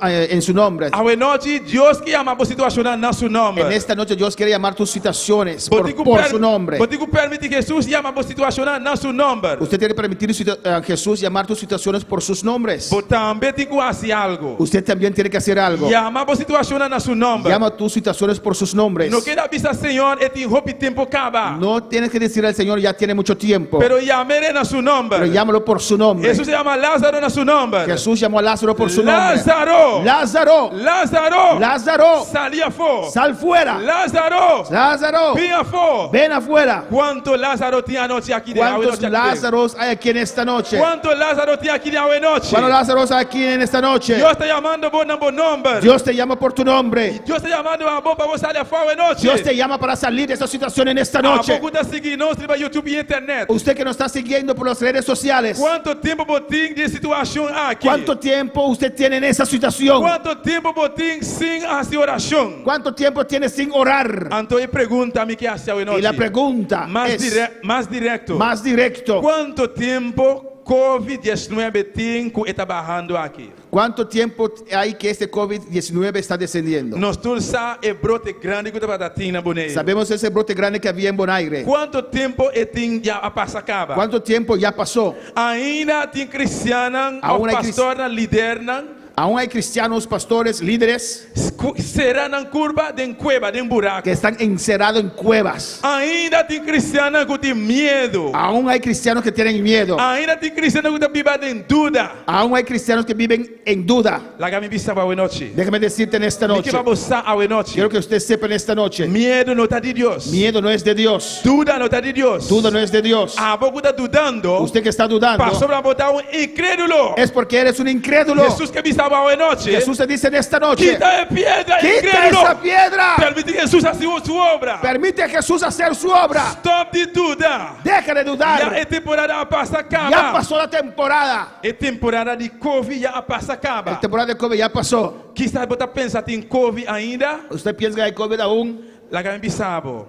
en su nombre. A noite, Deus que chama a situação na seu nome. En esta noche Dios quiere llamar tus situaciones por su nombre. Vou te permitir que Jesus chama a situação na seu nome. Usted tiene que permitir a Jesús llamar tus situaciones por sus nombres. Vou também ter que fazer algo. Usted también tiene que hacer algo. Chama a situação na seu nome. Llama tus situaciones por sus nombres. No queda avisar Senhor e te roupe tempo acaba. No tienes que decir al Señor, ya tiene mucho tiempo. Pero llamere na seu nome. Pero llámalo por su nombre. Jesus chama Lázaro na seu nome. Jesús llamó a Lázaro por su nombre. Lázaro. Lázaro. Lázaro. Lázaro. Salia fora. Sal fuera. Lázaro. Lázaro. Vinha fora. Ven afuera. Quanto Lázaro tinha anoche aqui de ¿Cuántos Lázaros hay aquí en esta noche? Quanto Lázaro tinha aqui de noite? ¿Cuántos Lázaros hay aquí en esta noche? Deus está chamando por nome. Dios te llama por tu nombre. Deus está chamando a boca para você sair fora noite. Dios te llama para salir de esta situación en esta noche. A pouco está seguindo nós no YouTube e internet. Usted que nos está siguiendo por las redes sociales. Quanto tempo botim de situação aqui? ¿Cuánto tiempo usted tiene en esa situación? Quanto tempo botim sem a oração? ¿Cuánto tiempo tiene sin orar? Então ele pergunta-me que hace noite. Y la pregunta mais es mais directo. más directo. Quanto tempo COVID-19 tem que está barrando aqui? ¿Cuánto tiempo hay que este COVID-19 está descendiendo? Nós todos sabemos o brote grande que está batendo na Bonaire. Sabemos ese brote grande que había en Bonaire. Quanto tempo tem já a passar acaba? ¿Cuánto tiempo ya pasó? Ainda tem cristianos, Aún hay pastores lideram. Aún hay cristianos, pastores, líderes Será na curva de cueva, de buraco. que están encerrados en cuevas. Ainda tem cristianos que têm medo. Aún hay cristianos que tienen miedo. Ainda tem cristianos que estão vivendo em dúvida. Aún hay cristianos que viven en duda. Laga me vista para a noite. Déjame decirte en esta Que noche. vai buscar a noite. Quiero que usted sepa en esta noche. Medo não está de Deus. Miedo no es de Dios. Dúvida não está de Deus. Duda no es de Dios. A pouco está dudando. Usted que está dudando Passou para botar incrédulo. es porque eres un incrédulo. Jesus que vista para a noite. Jesús te dice en esta noche: Quita a piedra, quita incrédulo. esa piedra. Permite que Jesus faça sua obra. Permite a Jesús hacer su obra. Stop de dúvida. Deja de Já dudar. é temporada passa acaba. Ya pasó la temporada. É temporada de Covid já passa acaba. La temporada de COVID ya pasó. Quizás você pensa em Covid ainda? ¿Usted piensa que hay COVID aún? Laga me bisabo.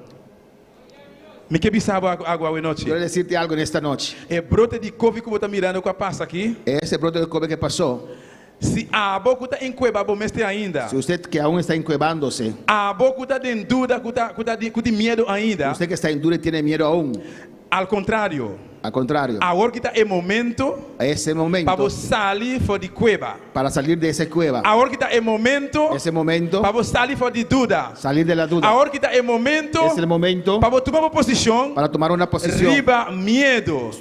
Me que bisabo agora à noite. Quiero decirte algo en esta noche. É brote de Covid que você está mirando com a passa aqui. Ese brote de COVID que pasó, Se a boca está em cueva, mestre ainda. si usted que aún está encuevándose, A boca está em dúvida, que tem medo ainda. usted que está en duda y tiene miedo aún, Al contrário, al contrario, agora que está em momento a ese para momento, você sair fora de cueva. para salir de esa cueva, Agora que está em momento ese momento, para você sair fora de dúvida. salir de la duda, Agora que está em momento es el momento para você tomar uma posição. para tomar una posición, Riba medo.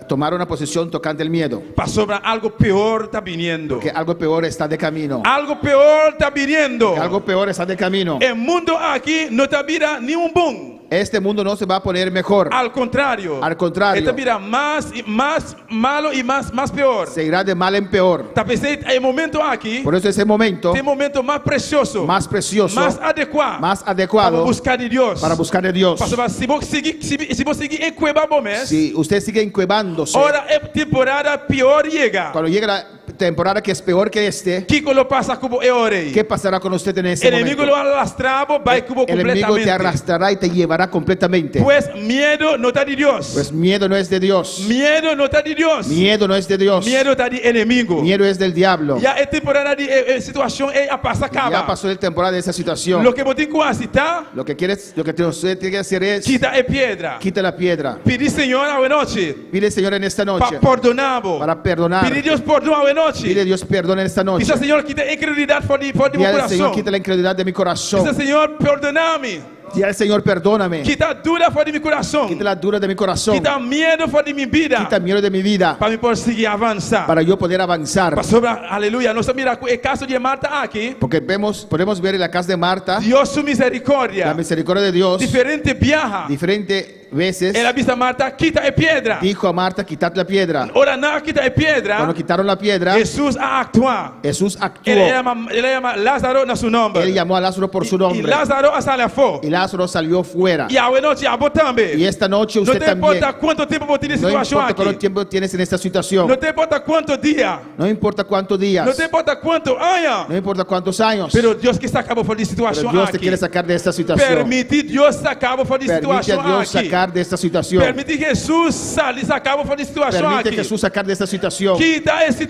tomar una posición tocante el miedo, Para sobrar algo pior está viniendo. que algo peor está de camino, Algo pior está viniendo. que algo peor está de camino. El mundo aquí no te mira ni un boom. Este mundo no se va a poner mejor, Al contrario. Al contrario. Te mira más y más malo y más peor. se irá de mal en peor. Tá pensando, el momento aquí, Por eso ese momento tem momento más precioso, más precioso, más adecuado, más para adecuado buscar de Dios. para buscar de Dios. Pastor, se você seguir em cueva momento, Si usted sigue encuevándose, ora é temporada pior llega. cuando llegue la temporada que es peor que este, Que lo pasa como eu orei. ¿qué pasará con usted en ese El enemigo lo momento? arrastraba, vai como El enemigo te completamente. arrastrará y te llevará completamente. Pues miedo no está de Dios. Pues miedo no es de Dios. Miedo no está de Dios. Miedo no es de Dios. Miedo está de enemigo. Miedo es del diablo. Ya es temporada de situación a pasa Ya acaba. pasó la temporada de esa situación. Lo que vos tienes que hacer, tá? Lo que usted tiene que hacer es Quita a piedra. quita la piedra. Pedir Señor a noche. Pide Señor en esta noche Para perdonar. para perdonar. Pedir Dios perdón a noche. Pide Dios perdón en esta noche. Dice Señor, quita a incredulidad por mi Pide al Señor corazón. quita la incredulidad de mi corazón. Dice Señor, perdóname. Di al Señor, perdóname. Quita dura fora de mi coração. Quita la dura de mi corazón. Quita medo fora de minha vida. Quita el miedo de mi vida. Para me poder seguir avançar. Para yo poder avanzar. Pastor, aleluia. Nós mira o caso de Marta aqui. Porque podemos ver en la casa de Marta Deus sua misericórdia. la misericordia de Dios. Diferente viaja. Diferentes veces Ela avisa Marta, quita a pedra. dijo a Marta, quitad la piedra. Ora não quita a pedra. Cuando quitaron la piedra, Jesus a actuar. Jesús actuó. Ele chama Lázaro na seu nome. Él llamó a Lázaro por su E nombre. Lázaro a sala fora. Y Lázaro salió fuera. E a noite a também. Y esta noche Não usted te también. importa quanto tempo você tem No situação importa cuánto aqui. tiempo tienes en esta situación. Não te importa quanto dia. No importa cuántos días. Não te importa quanto ano. No importa cuántos años. Pero Deus que acabou fora de Pero situação Dios te aqui. quiere sacar de esta situación. Permite Deus acabou fora de Permite a situação Dios aqui. sacar de esta situación. Permite Jesus acabou fora de situação Permite a aqui. Jesús sacar de esta situación. Quita esse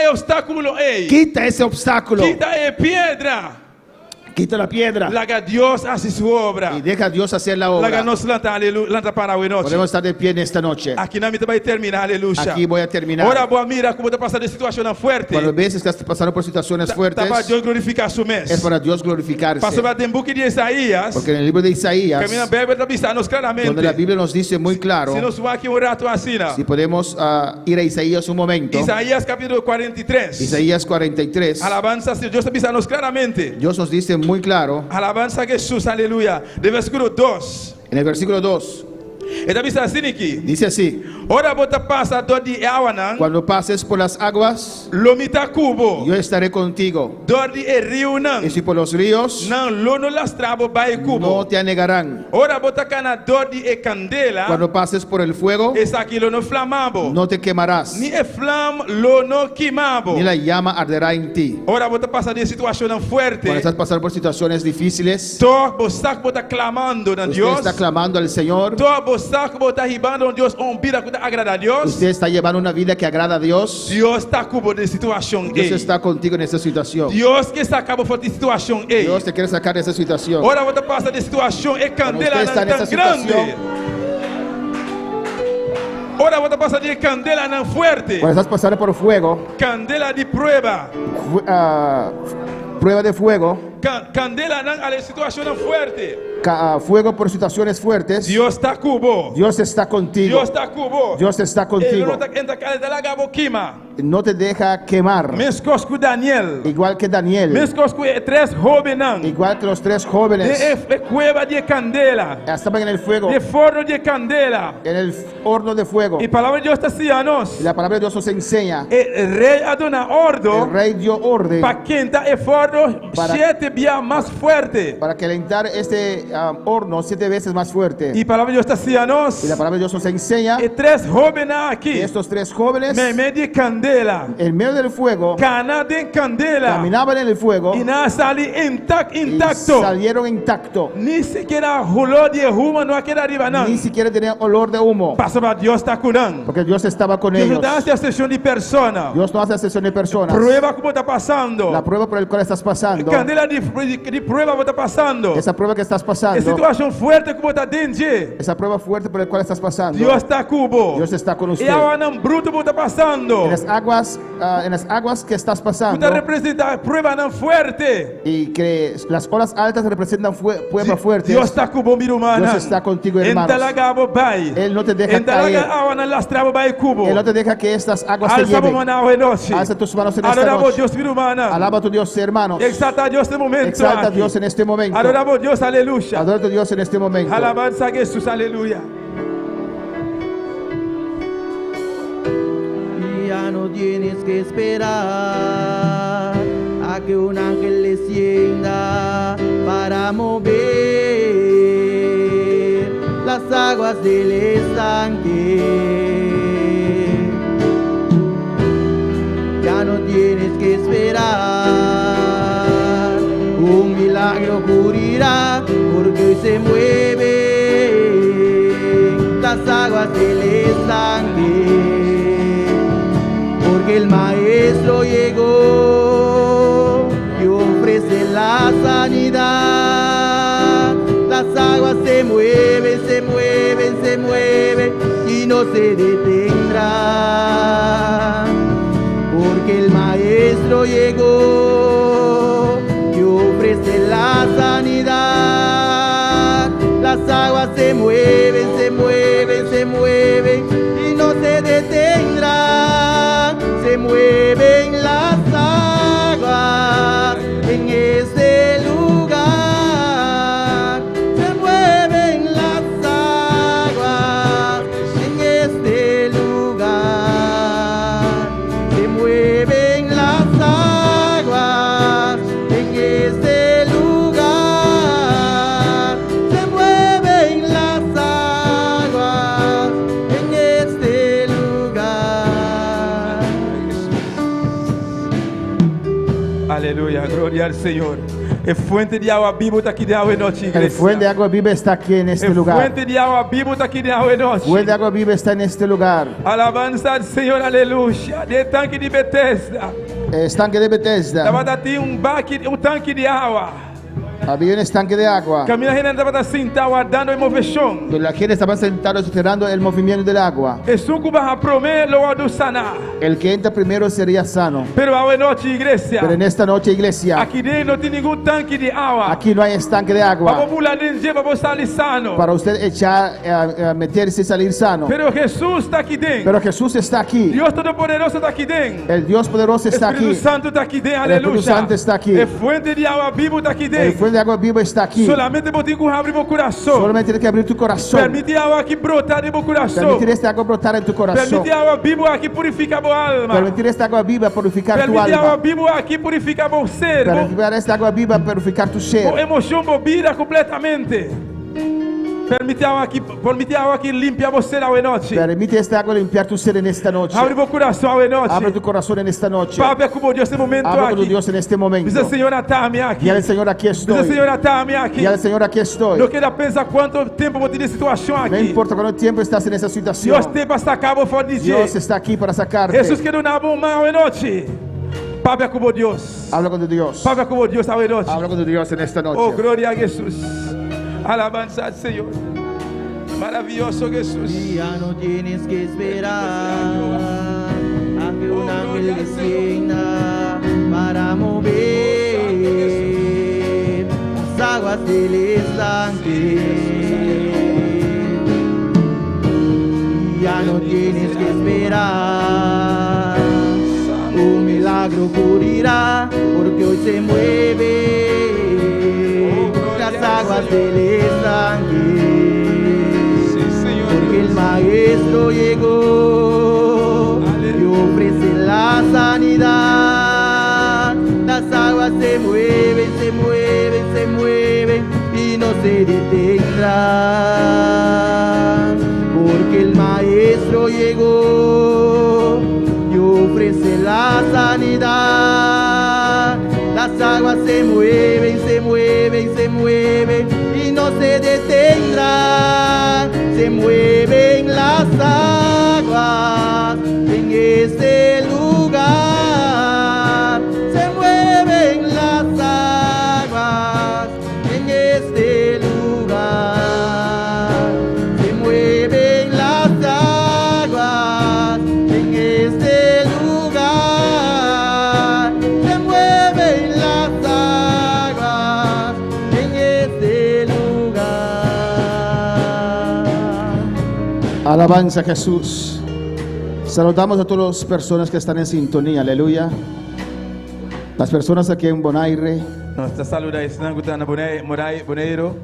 obstáculo ei. Quita ese obstáculo. Quita a pedra. Quita la piedra. Laga Deus hace su obra. Y deja a Dios hacer la Laga obra. nós lanta para a noite. Podemos estar de pie en esta noche. Aqui na mita vai terminar, aleluia. Aquí voy a terminar. Ora boa mira como está passando de situação forte. Cuando ves que estás pasando por situaciones Tá para fuertes, Deus glorificar su mês. es para Dios glorificarse. Passou para o book de Isaías. Porque en el libro de Isaías, Caminha a Bíblia está nos claramente. donde la Biblia nos dice muy claro, Se nos vai aqui rato assim, si podemos ir a Isaías un momento, Isaías capítulo 43. Isaías 43, Alabanza, se Deus está nos claramente. Dios nos dice muy claro, Alabanza a Jesus, aleluia. De versículo 2. en el versículo 2, Ele diz assim aqui. dice así: Ora bota passa dor de Awanan, cuando pases por las aguas, lomita cubo. yo estaré contigo, Dor de rio nan. y si por los ríos, Nan lono lastrabo bai no cubo. te anegarán. Ora bota cana dor de candela. Cuando pases por el fuego, Essa aqui lono flamabo. no te quemarás, Ni flam lono quimabo. ni la llama arderá en ti. Ora bota passa de situação fuerte. Cuando estás pasando por situaciones difíciles, Tô bosak bota clamando na usted Deus. está clamando al Señor, Tô bosak bota ribando Deus ombira que agrada a Deus. usted está llevando una vida que agrada a Dios. Deus está cubo de situação Dios ei. está contigo en esta situación. Deus que está acabou de situação ei. Dios te quiere sacar de esa situación. Ora bota passa de situação e candela usted está não nessa tão grande. situação, Ora bota passa de candela não fuerte. Cuando estás pasando por fuego, Candela de prueba. prueba de fuego, Candela não a situação não fuerte. fuego por situaciones fuertes, Deus está cubo. Dios está contigo. Deus está cubo. Dios está Ele contigo. não está entra cara de lago quima. No te deja quemar. Mescos com Daniel. Igual que Daniel, Mescos com três jóvenes. igual que los tres jóvenes, De cueva de candela. estaban en el fuego, De forno de candela. en el horno de fuego. E a palavra de Deus está assim a nós. Y la palabra de Dios nos enseña. El rei adona El ordo rey dio orden para quentar el forno Para- 7 días más fuerte. para calentar este horno 7 veces más fuerte. E a palavra de Deus está assim a nós. Y la palabra de Dios nos enseña E três jóvenes que aqui. estos tres jóvenes, Meme de candela. en medio del fuego, Cana de candela. caminaban en el fuego E não sali y intacto. salieron intactos. Ni sequer rolou de ruma não aquela arriba não. Ni siquiera tenían olor de humo, Pastor, Deus está curando. porque Dios estaba con Deus ellos. não dá essa sessão de persona. Dios no hace excepción de personas. Prueba como está passando. La prueba por la cual estás pasando, Candela de prueba como está passando. esa prueba que estás É pasando, situação forte como está dentro. esa prueba fuerte por la cual estás pasando, Deus está cubo. Dios está con E usted. a não bruto como está passando. En las aguas que estás pasando, Está representa prueba não forte. y que las olas altas representan pruebas fuertes, Deus está cubo mirumana. Dios está contigo, hermanos. Entalagabo bai. Él no te deja Entalaga caer. awana lastrabo bai cubo. Él no te deja que estas aguas te Alza lleven. mana enoche. Alza tus manos en esta Adoramos noche. Deus mirumana. Alaba a tu Dios, hermanos. Exalta a Deus neste momento. Exalta a aqui. Dios en este momento. Adoramos Deus, aleluia. Adora a tu Dios en este momento. Alabanza a Jesus, aleluia. Ya no tienes que esperar a que un ángel descienda para mover las aguas del estanque. Ya no tienes que esperar, un milagro ocurrirá porque hoy se mueven las aguas del estanque. Porque el maestro llegó y ofrece la sanidad. Las aguas se mueven, se mueven, se mueven y no se detendrán. Porque el maestro llegó y ofrece la sanidad. aguas se mueven, se mueven, se mueven y no se detendrán. Se mueven las aguas en este lugar. Se mueven las aguas en este lugar. Se mueven las aguas en este lugar. Se mueven las aguas en este lugar. Aleluya, gloria al Señor. El fuente de agua viva está aquí de agua en noche, El iglesia. fuente de agua viva está aquí en este El lugar. fuente de agua viva está aquí de agua en noche. Fuente de agua viva está en este lugar. Alabanza al Señor, aleluya. De tanque de Bethesda. Estanque de Bethesda. Estaba dando un tanque de agua. Había un estanque de agua. Caminha gente estava sentado guardando a emoção. Donde la gente estaba sentados esperando el movimiento del agua. E suco barra promer lo do sanar. El que entra primero sería sano. Pero a noite igreja. Pero en esta noche, iglesia, Aqui dentro não tem nenhum tanque de água. aquí no hay estanque de agua Vamos pular dentro para sair sano. para usted echar, meterse y salir sano. Pero Jesus está aqui dentro. Pero Jesús está aquí. Deus Todo-Poderoso está aqui dentro. El Dios poderoso está Espírito aquí. Santo está aqui dentro, El Espíritu aleluia. Santo está aquí. E fuente de água viva está aqui El dentro. fuente de agua viva está aquí. Solamente vou ter que abrir meu coração. Solamente tienes que abrir tu corazón. Permite a água aqui brotar de meu coração. Permitir esta agua brotar en tu corazón. Permite a água viva aqui purificar minha alma. Permitir esta agua viva purificar tu Permite a água alma. viva aqui purificar meu ser. Permitir esta agua viva purificar tu Minha ser. emoção bobira completamente. Permite a água aqui limpar você à noite. Permite esta agua limpiar tu ser en esta noche. Abre meu coração à noite. Abre tu corazón en esta noche. Papai, como Deus nesse momento Habla con tu aqui. Dios en este momento. Diz Senhor, está-me aqui. Y al Señor, aquí Diz estoy. Senhor, está-me aqui. Y al Señor, aquí estoy. Não quero pensar quanto tempo vou ter de situação No aqui. importa cuánto tiempo estás en esa situación. Deus tem para sacar, vou fora dizer. Dios está aquí para sacarte. Jesus quer dar uma mão à noite. Papai, como Deus. Habla con tu Dios. Papai, como Deus à noite. Habla con tu Dios en esta Oh, noche. glória a Jesus. Alabanza al Senhor. Maravilloso Jesús. Ya no tienes que esperar a que un ángel descienda para mover las aguas del estanque. Ya no tienes que esperar, un milagro ocurrirá porque hoy se mueve las aguas del estanque. Porque el maestro llegó y ofrece la sanidad. Las aguas se mueven, se mueven, se mueven y no se detendrán. Porque el maestro llegó y ofrece la sanidad. Las aguas se mueven, se mueven, se mueven y no se detendrán. Se mueven las aguas en este lugar. Se mueven las aguas en este lugar. Se mueven las aguas en este lugar. Se mueven las aguas en este lugar. Alabanza a Jesús. Saludamos a todas las personas que están en sintonía. Aleluya. Las personas aquí en Bonaire. Nós te saludamos na Bonaire.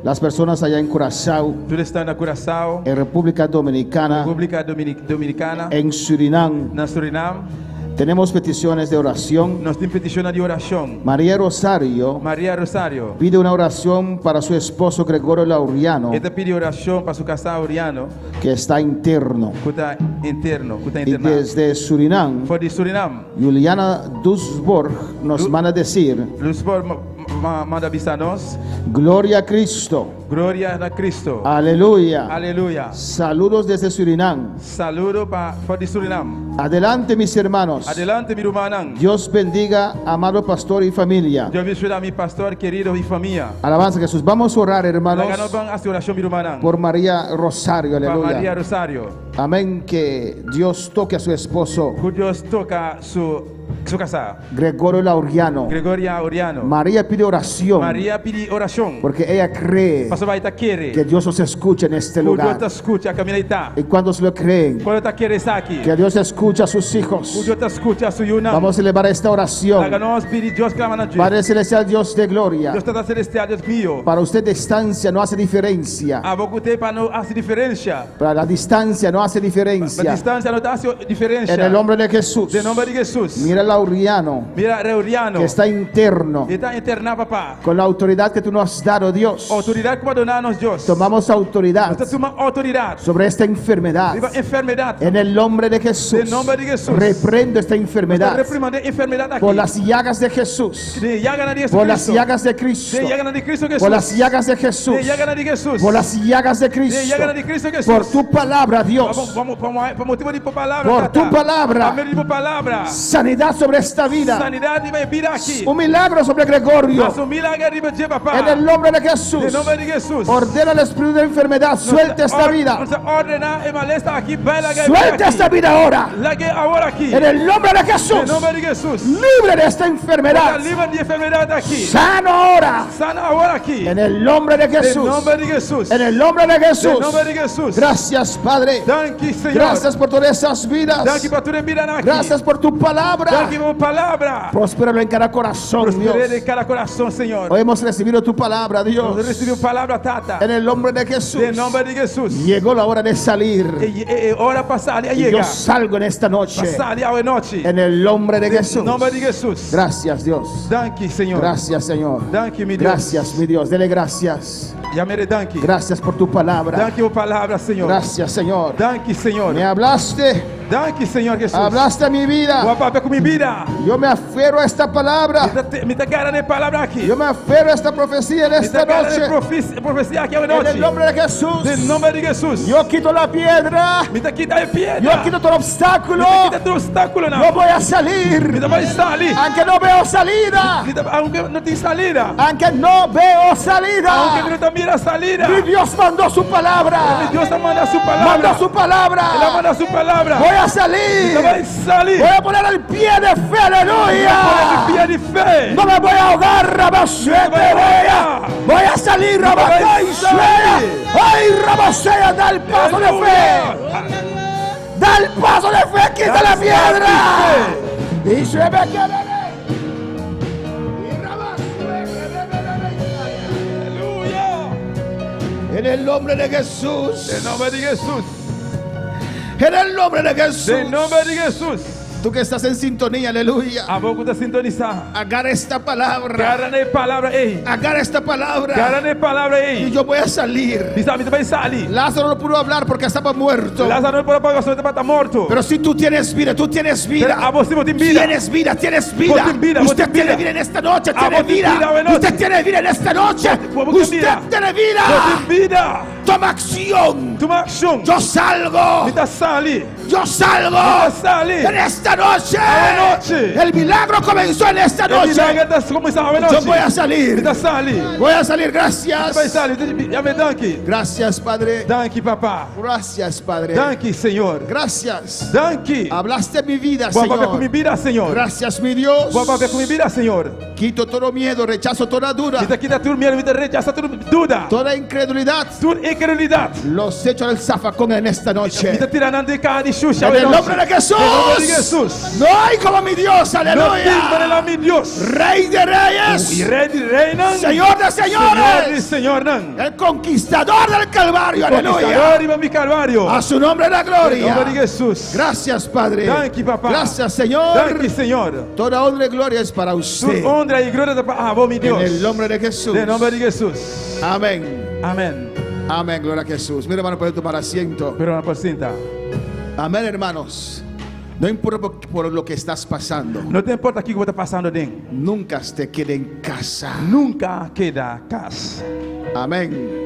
Las personas allá en Curazao. Tudo está na Curaçao, En República Dominicana. República Dominicana, En Surinam. na Suriname. Tenemos peticiones de oración. Nós temos petição de oração. María Rosario Maria Rosário. pide una oración para su esposo Gregorio Lauriano, Ela pede oração para seu casal Oriano, que está interno. que está interno, que está Y internado. desde Surinam, Fora de Suriname, Juliana Dusborg nos manda decir: Luz manda avisar nós. Gloria a Cristo. Glória a Cristo. Aleluya. Aleluia. Saludos desde Surinam. Saludo para fora de Suriname. Adelante, mis hermanos. Adelante, meu irmão. Dios bendiga, amado pastor y familia. Deus abençoe a meu pastor querido e família. Alabanza a Jesús. Vamos a orar, hermanos, Nós vamos a oração, meu irmão. por María Rosario. Para Maria Aleluya. Rosário. Amén. Que Dios toque a su esposo. Que Deus toca seu Su casa. Gregorio Lauriano. Gregoria Oriano. María pide oración María pide oración. porque ella cree Pastor vai quiere. que Dios os escucha en este O Deus lugar. te escute a caminhar. ¿Y cuántos lo creen? Quando tá querer estar aqui. Que Dios escucha a sus O hijos. Deus te escute a sua yuna. Vamos a elevar esta Laga oración. nós pedir Deus clama na Deus. Padre Celestial, Dios de gloria. Deus está celestial, Deus mío. Para usted distancia no hace diferencia. A pouco tempo para não hace diferença. Para la distancia no hace A diferencia. distância não dá diferença. En el nombre de Jesús. De nome de Jesus. Mira Lauriano, Mira Reuriano. que está interno. Ele está internado, papá. Con la autoridad que tú nos has dado, Dios. Autoridade que vai donar a nós, Deus. Tomamos autoridad Você toma autoridade. sobre esta enfermedad. Viva enfermidade. En el nombre de Jesús. En nombre de Jesús. Reprendo esta Está enfermedad. reprimando a enfermidade aqui. Por las llagas de Jesús. De llaga de Por las Cristo. llagas de Cristo. De llaga de Cristo Jesus. Por las llagas de Jesús. De llaga de Jesus. Por las llagas de De Cristo. llaga de Cristo Jesus. Por tu palabra, Dios. Por motivo de palavra. Por tu palabra. Amém de palavra. Sanidad sobre esta vida. Sanidade vai vir aqui. Un milagro sobre Gregorio. Mas um milagre de papá. En el nombre de Jesús. Em nome de Jesus. Ordena el espíritu de enfermedad. Suelta esta vida. Você ordena e malesta aqui. Vai lá Suelta esta vida ahora. Lague agora aqui. En el nombre de Em Jesús. nome de Jesus. Libre de esta Está enfermedad. livre de enfermidade aqui. Sano ahora. Sana agora aqui. En el nombre de Em Jesús. nome de Jesus. En el nombre de Em Jesús. nome de Jesus. Gracias, Padre. Danke, Senhor. Gracias por todas esas vidas. Danke para tudo vida aqui. Gracias por tu palabra. Danke por palavra. Próspero en cada corazón, Prosperei Dios. em cada coração, Senhor. Hoy hemos recibido tu palabra, Dios. Nós recebemos palavra, Tata. En el nombre de Jesús. Em nome de Jesus. Llegó la hora de salir. Hora passada a Y yo chegar. salgo en esta noche. Passada a noite. En el nombre de Jesús. Em nome de Jesus. Gracias, Dios. Danke, Senhor. Gracias, Señor. Danke, meu Deus. Gracias, mi Dios. Dele gracias. Yamere danke. Gracias por tu palabra. Danke por palavra, Senhor. Gracias, Señor. Danke, Senhor. Me hablaste. Danke, Senhor Jesus. Hablaste a mi O vida. papel com minha vida. Yo me aferro a esta palabra. Me tá cara de palavra aqui. Yo me aferro a esta profecía en Me esta tá cara de noche. profecia aqui a En noite. el nombre de Jesús. Em nome de Jesus. Yo quito la piedra. Me tá quita de piedra. Yo quito todo obstáculo. Me tá quita do obstáculo não. Yo voy a Me salir. tá vai sair. Aunque no veo salida. Me tá aunque não tem salida. Aunque no veo Aunque salida. não tá mira salida. Mi Dios mandó su palabra. Deus tá manda sua palavra. Mandó su Ela palabra. manda sua palavra. Voy a Me salir. vai sair. Voy a poner el pie de fe. Põe Aleluya. pie de fé. No me voy a ahogar, Rabasea. Voy a salir, Rabasea. Ay, Rabasea, da el paso de fe. Da el paso de fe, quita la piedra. Y se me queda. Aleluia. En el nombre de Jesús. Em nome de Jesus. En el nombre de Jesús. Em nome de Jesus. Tú que estás en sintonía, aleluya. A pouco da sintonizar. Agarra esta palabra. Cara de palavra ei. Agarra esta palabra. Cara de palavra Y ei. yo voy a salir. Bisa me vai sair. Lázaro no pudo hablar porque estaba muerto. Lázaro não pode pagar sua tá morto. Pero si tú tienes vida, tú tienes vida. A você tem vida. Tienes vida, tienes vida. Vos tenés vida, vos Usted tenés tiene vida. vida en esta noche, Ah, tiene vos tenés vida. vida, bueno. Usted tiene vida en esta noche. Vos tenés Usted vida. tiene Você vida. tem vida. Toma acción. Toma ação. Yo salgo. Me tá sair. Yo salgo. Me tá sair. En esta noche. A noche. El milagro comenzó en esta O noche. milagre tá começando a Yo noite. voy a Me salir. tá sair. Voy a salir. Me vai Gracias. sair. Já me danke. Gracias, Padre. Danke, papá. Gracias, Padre. Danke, Senhor. Gracias. Danke. Hablaste mi vida, Boa papel com minha Señor. vida, Senhor. Gracias, mi Dios. Boa papel com minha vida, Senhor. Quito todo miedo, rechazo toda duda, Me tá aqui da turma, me tá rechaça tudo dúvida. toda incredulidad. Tudo incredulidade. Los echo al zafacón en esta Me noche. tá tirando de cara de Xuxa. En el nombre de Jesús. Em nome de Jesus. No hay como mi Dios, Não tem para aleluya. lá, meu Deus. Rey de E reyes, rei de rei, não. Señor de Senhor de señores, Senhor, não. el conquistador del Calvario, aleluya. Conquistador e mi Calvário. A su nombre la Em nome de gloria. Jesus. Gracias, Padre. Danke, papá. Gracias, Señor. Danke, Senhor. Toda honra y gloria es para usted. Tudo honra e glória a vós, meu En Deus. el nombre de Jesús. Em nome de Jesus. Amén. Amém. Amén, gloria a Jesús. Mira, hermano, puede tomar asiento. Pero uma pacienta. Amén, hermanos. No importa por lo que estás pasando. Não te importa o que você está passando dentro. Nunca te quede en casa. Nunca queda casa. Amén.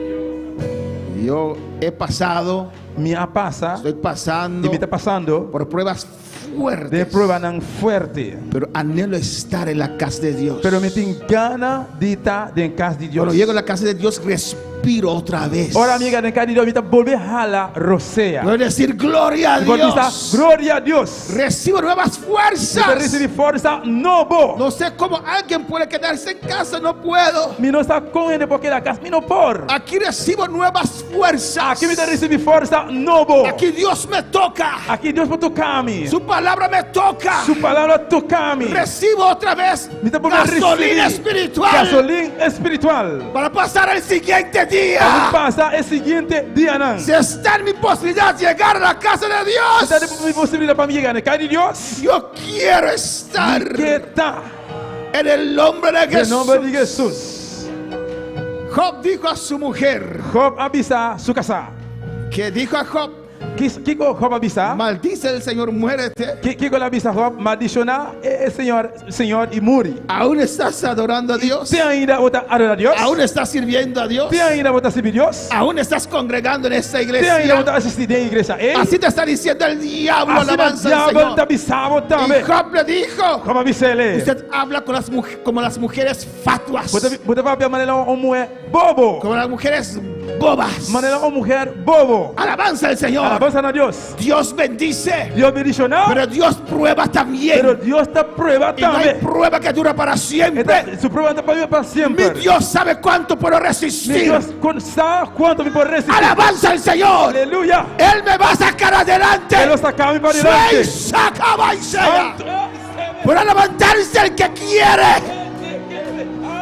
Yo he pasado, Minha passa estoy pasando e me está passando por pruebas de fuertes. prova não forte. Pero anhelo estar en la casa de Dios. Pero me tem gana de estar em casa de Deus. Cuando llego a la casa de Dios, respiro respiro otra vez. Ora amiga de cada día volver a la rosea. Voy a decir gloria a Dios. Gloria a Dios. Recibo nuevas fuerzas. Recibir fuerza novo. No sé cómo alguien puede quedarse en casa, no puedo. Mi no está con ele porque la casa mi no por. Aquí recibo nuevas fuerzas. Aquí me da recibir fuerza novo. Aquí Dios me toca. Aquí Dios me toca-me. Su palabra me toca. Su palabra toca-me. Recibo otra vez Gasolina espiritual. para pasar el siguiente Vamos día. pasar el siguiente día. Si está en mi posibilidad de llegar a la casa de Dios, Está mi posibilidad para mí llegar a casa de Dios. yo quiero estar ¿Qué está? en el nombre de En nombre de Jesús. Jesús. Job dijo a su mujer, Job avisa su casa. que dijo a Job, Kiko Job avisa. maldice el Señor, muérete. Kiko la avisa Job. Maldiciona el Señor y muri. ¿Aún estás adorando a Dios? ¿Te ainda vota adorar a Dios? ¿Aún estás sirviendo a Dios? ¿Te ainda vota servir a Dios? ¿Aún estás congregando en esta ¿Te ainda iglesia? vota asistir a la iglesia? Así te está diciendo el diablo, Así el alabanza al diablo te Señor. avisaba Y también. Job le dijo, Como avisele. usted habla con como las mujeres fatuas, Você vai ver maneira uma mulher bobo. como las mujeres bobas. Maneira uma mulher bobo. Alabanza al Señor. Alabanza a Dios. Dios bendice, Dios bendicionó. pero Dios prueba también. Pero Dios te prueba Y no hay también. prueba que dura para siempre. Su prueba está para vivir para Mi siempre. Dios sabe cuánto puedo Mi resistir. Dios sabe cuánto me puede resistir. Alabanza al Señor. Aleluya. Él me va a sacar adelante. Él lo sacaba para Soy adelante. sacaba y sea. Para levantarse el que quiere.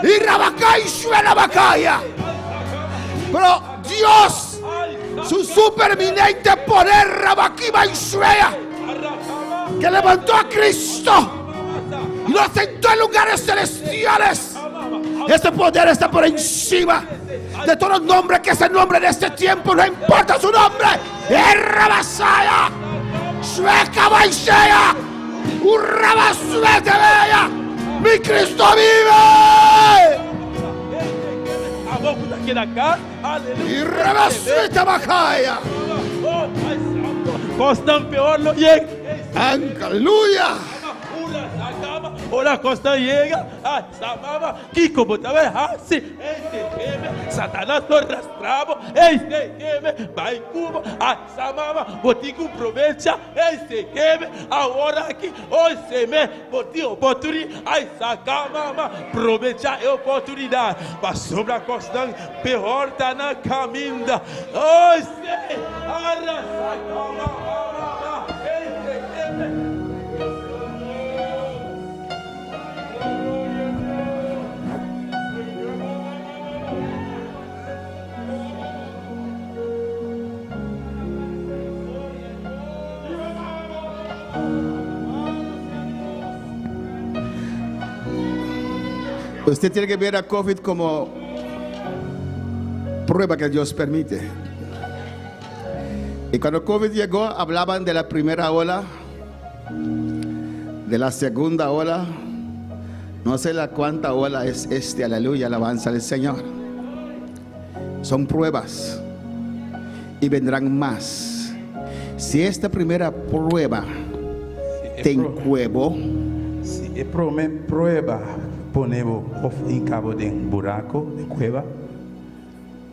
Y Rabacá y suena Bacaya. Pero Dios, su supereminente poder, Rabaquiba y Suea, que levantó a Cristo y lo sentó en lugares celestiales. Este poder está por encima de todos los nombres, que ese nombre en este tiempo, no importa su nombre. Rabasaya, Sueca Baisea, Urrabasuete Bella, mi Cristo vive. Y Rabasuete Bacaya. Constant peor lo llega. Aleluya. Ora Constant llega. Samama. Kiko botava assim. Satanás lo arrastrava. Este queme. Vai Cuba. Samama. Botico provecha. Este queme. Agora aqui. Hoje se me. Botico oportunidade. Ai sacama. Provecha a oportunidade. Passou pra Constant. Pior tá na caminda. Hoje se. Arrasacama. Usted tiene que ver a COVID como prueba que Dios permite. Y cuando COVID llegó, hablaban de la primera ola, de la segunda ola. No sé la cuánta ola es aleluya, alabanza al Señor. Son pruebas y vendrán más. Si esta primera prueba te encuevó, si é prueba ponemos em cabo de buraco, de cueva,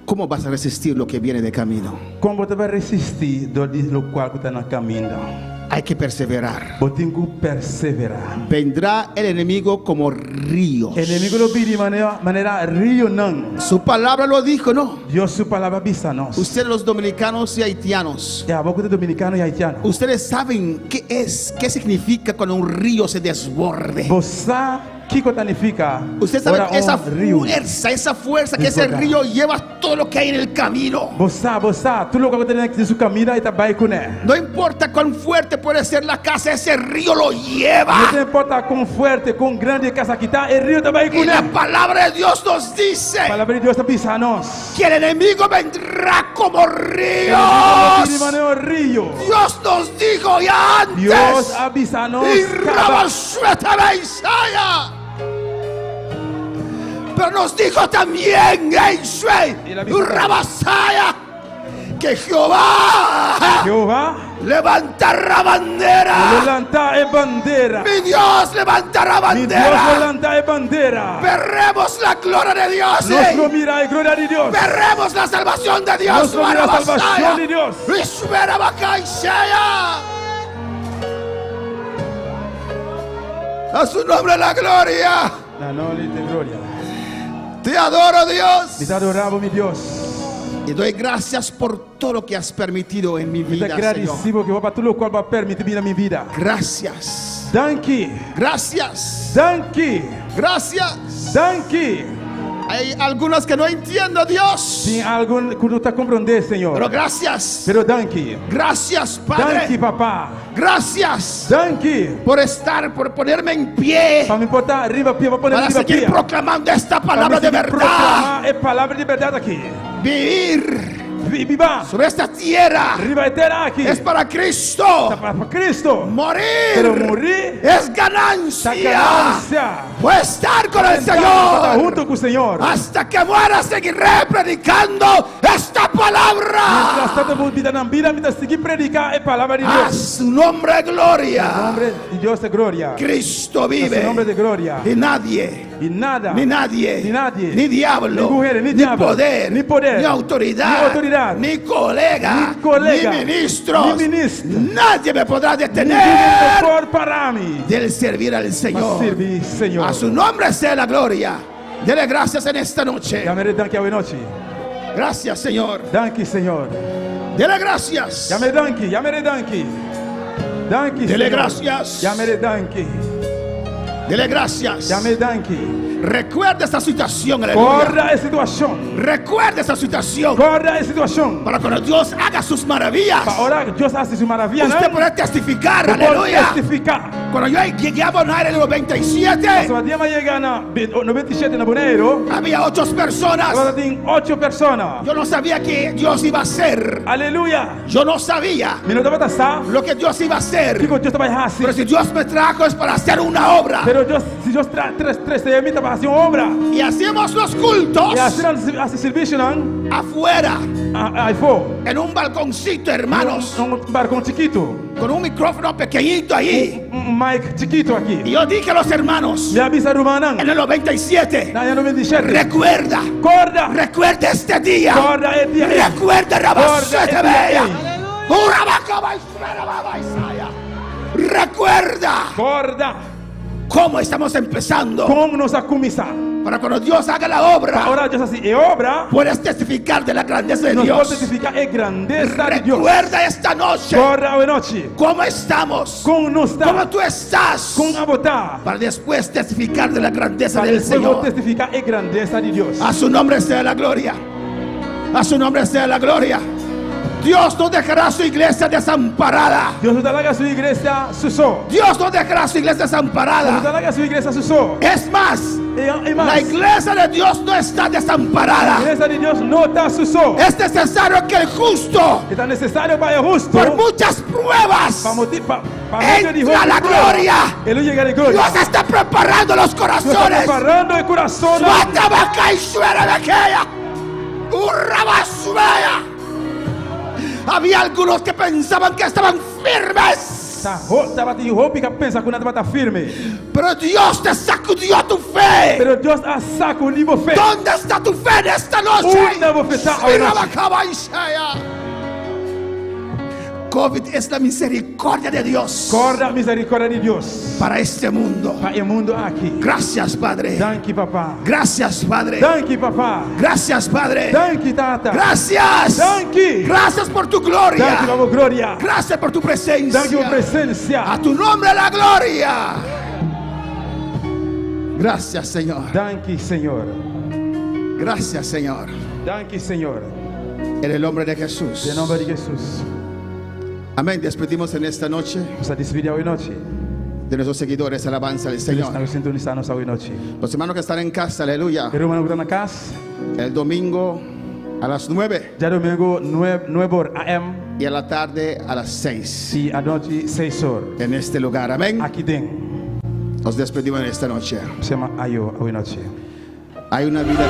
¿cómo vas a resistir lo que viene de camino? como você vai resistir do qual está na caminho? Hay que perseverar. Você tem que perseverar. Vendrá el enemigo como ríos. O inimigo lo pide de maneira rio não. Su palabra lo dijo, ¿no? Deus sua palavra avisa nós. Ustedes los dominicanos y haitianos, É a boca de dominicano e haitiano. ustedes saben qué significa cuando un río se desborde. Você que significa? Usted sabe esa rio. fuerza que ese río lleva todo lo que hay en el camino. Você, tudo o que tem em seu caminho está bem com ele. No importa cuán fuerte puede ser la casa, ese río lo Não lleva. importa quão forte, quão grande casa que está, o rio está bem com Y la ele. palabra de Dios nos dice A palavra de Deus avisa nós. que el enemigo vendrá como De ríos. maneira rio. Dios nos dijo ya Deus antes. avisa nós. Y Rabasueta Beisaya. Pero nos dijo también Rabasaya que Jehová levantará bandera. Levanta e bandera. Mi Dios levantará Mi Dios bandera. levanta e bandera. Veremos la gloria de Dios. Nostro mira e gloria di Dios. Veremos la salvación de Dios. Nostro mira la salvación di Dios. Espera Bacaisea. A su nombre la gloria. La nombre de gloria. Te adoro, Dios. Ti adoravo, mi Dios. Y doy gracias por todo lo que has permitido en mi Mi vida, te Señor. gradecivo che va tutto lo qual va permettere na mia vita. Gracias. Danki. Gracias. Danki. Gracias. Danki. Hay algunos que no entiendo, Dios. Tem algo que não está compreendendo, Senhor. Pero gracias. Pero danki. Gracias, Padre. Danki, papá. Gracias Danki. por ponerme en pie. Para me botar arriba, pia, para poner Para arriba, seguir pia. proclamando esta palabra de verdad. Proclamar é palavra de verdade aqui. Vivir Viva. sobre esta tierra Arriba eterna aqui. es para Cristo. Para Cristo. Morir Pero morir es é ganancia. ganancia. Voy a estar con el Estar Señor. junto com o Senhor. Hasta que muera seguiré predicando esta Mientras palabra. tanto, vida na vida, mientras seguir predicar é palavra de A Deus. su nombre Em gloria. nome de Deus é glória. Cristo Em nome de vive. glória. Y nadie, E nada. ni nadie, Ni nadie. ni diablo, Ni mujeres, ni ni diablo, poder, ni poder, ni autoridad, ni autoridad, ni colega, ni colega, ni ministros, ni ministro. nadie me podrá Ninguém detener pode parar me. del servir al Mas Señor. servir, Senhor. A su nombre sea la gloria. Dele gracias en esta noche. Chiamere danki a noite. Gracias, Señor. Danki, Senhor. Dele gracias. Chiamere danki. Danki, Dele Senhor. gracias. Chiamere danki. Dele gracias. Chiamere danki. Recuerda esta situación, aleluya. Guarda a situação. Recuerda esta situación. Guarda a situação. Para cuando Dios haga sus maravillas, Ora, Deus faz sua maravilha, usted né? puede testificar, Pode aleluya. testificar. Cuando yo llegué a Bonaire en el 97, Só andiamo a chegar na 97 na Bonaire. había 8 personas. Agora tem 8 pessoas. Yo no sabía que Dios iba a hacer. Aleluia. Yo no sabía Me não dava taçar. lo que Dios iba a hacer. Fico Deus estava errado. Pero si Dios me trajo es para hacer una obra. Pero Deus, se Deus traz me para fazer uma obra. Y hacemos los cultos E assim a serviço não. afuera, Aí foi. en un balconcito, hermanos, Barcão chiquito. con un micrófono pequeñito ahí. Mic chiquito aqui. Y yo dije a los hermanos, Me avisa Rumanang. en el 97, Na ano 27. recuerda, Corda. recuerda este día. Corda é dia. Recuerda, Rabasete Corda, Bella. ey. Recuerda Corda. cómo estamos empezando. Como nos a começar. Para cuando Dios haga la obra, Ahora Deus assim, é obra. puedes testificar de la grandeza de Nos pode Dios. testificar é grandeza de Deus. Recuerda esta noche Corda a noite. cómo estamos, Como nos cómo está. tú estás, Com a botar. para después testificar de la grandeza Para del depois vou Señor. testificar é grandeza de Deus. A su nombre sea la gloria. A su nombre sea la gloria. Dios no dejará su iglesia desamparada. Deus não larga a sua igreja susô. Dios no dejará su iglesia Deus não desamparada. larga a sua igreja susô. Es más, E la mais, iglesia de Dios no está a desamparada. igreja de Deus não está susô. Es necesario que el justo, Está necessário para o justo. por muchas pruebas, entre a la gloria. Ele llega de glória. Dios está preparando los Deus está corazones. preparando o coração. Suatabaca y suera de aquella. Urrabasubaya. Había algunos que pensaban que estaban firmes, Estava de roupa que pensa que nada vai estar firme. pero Dios te sacudió tu fe. Pero Deus a saco o livro fé. ¿Dónde está tu fe en esta noche? ¿Dónde vos está hoy noche? Suirabacaba y Shaya. COVID es la misericordia de Dios Corda a misericórdia de Deus. para este mundo. Para o mundo aqui. Gracias, Padre. Danke, papá. Gracias, Padre. Danke, papá. Gracias, Padre. Danke, tata. Gracias. Danke. Gracias por tu Danke, gloria. vamos, glória. Gracias por tu presencia. Danke por presença. A tu nombre la gloria. Gracias, Señor. Danke, Senhor. Gracias, Señor. Danke, Senhor. En el nombre de Jesús. Em nome de Jesus. Amén. Despedimos en esta noche Vamos a despedir hoje noite. de nuestros seguidores. Alabanza al Eles Señor. estão sintonizados hoje noite. Los hermanos que están en casa, aleluya. Quero uma na casa. El domingo a las 9 Já domingo 9 AM y a la tarde a las 6 e à noite 6 horas. en este lugar. Amén. Aqui dentro. Nos despedimos en esta noche. Chama Ayo hoje noite. Hay una vida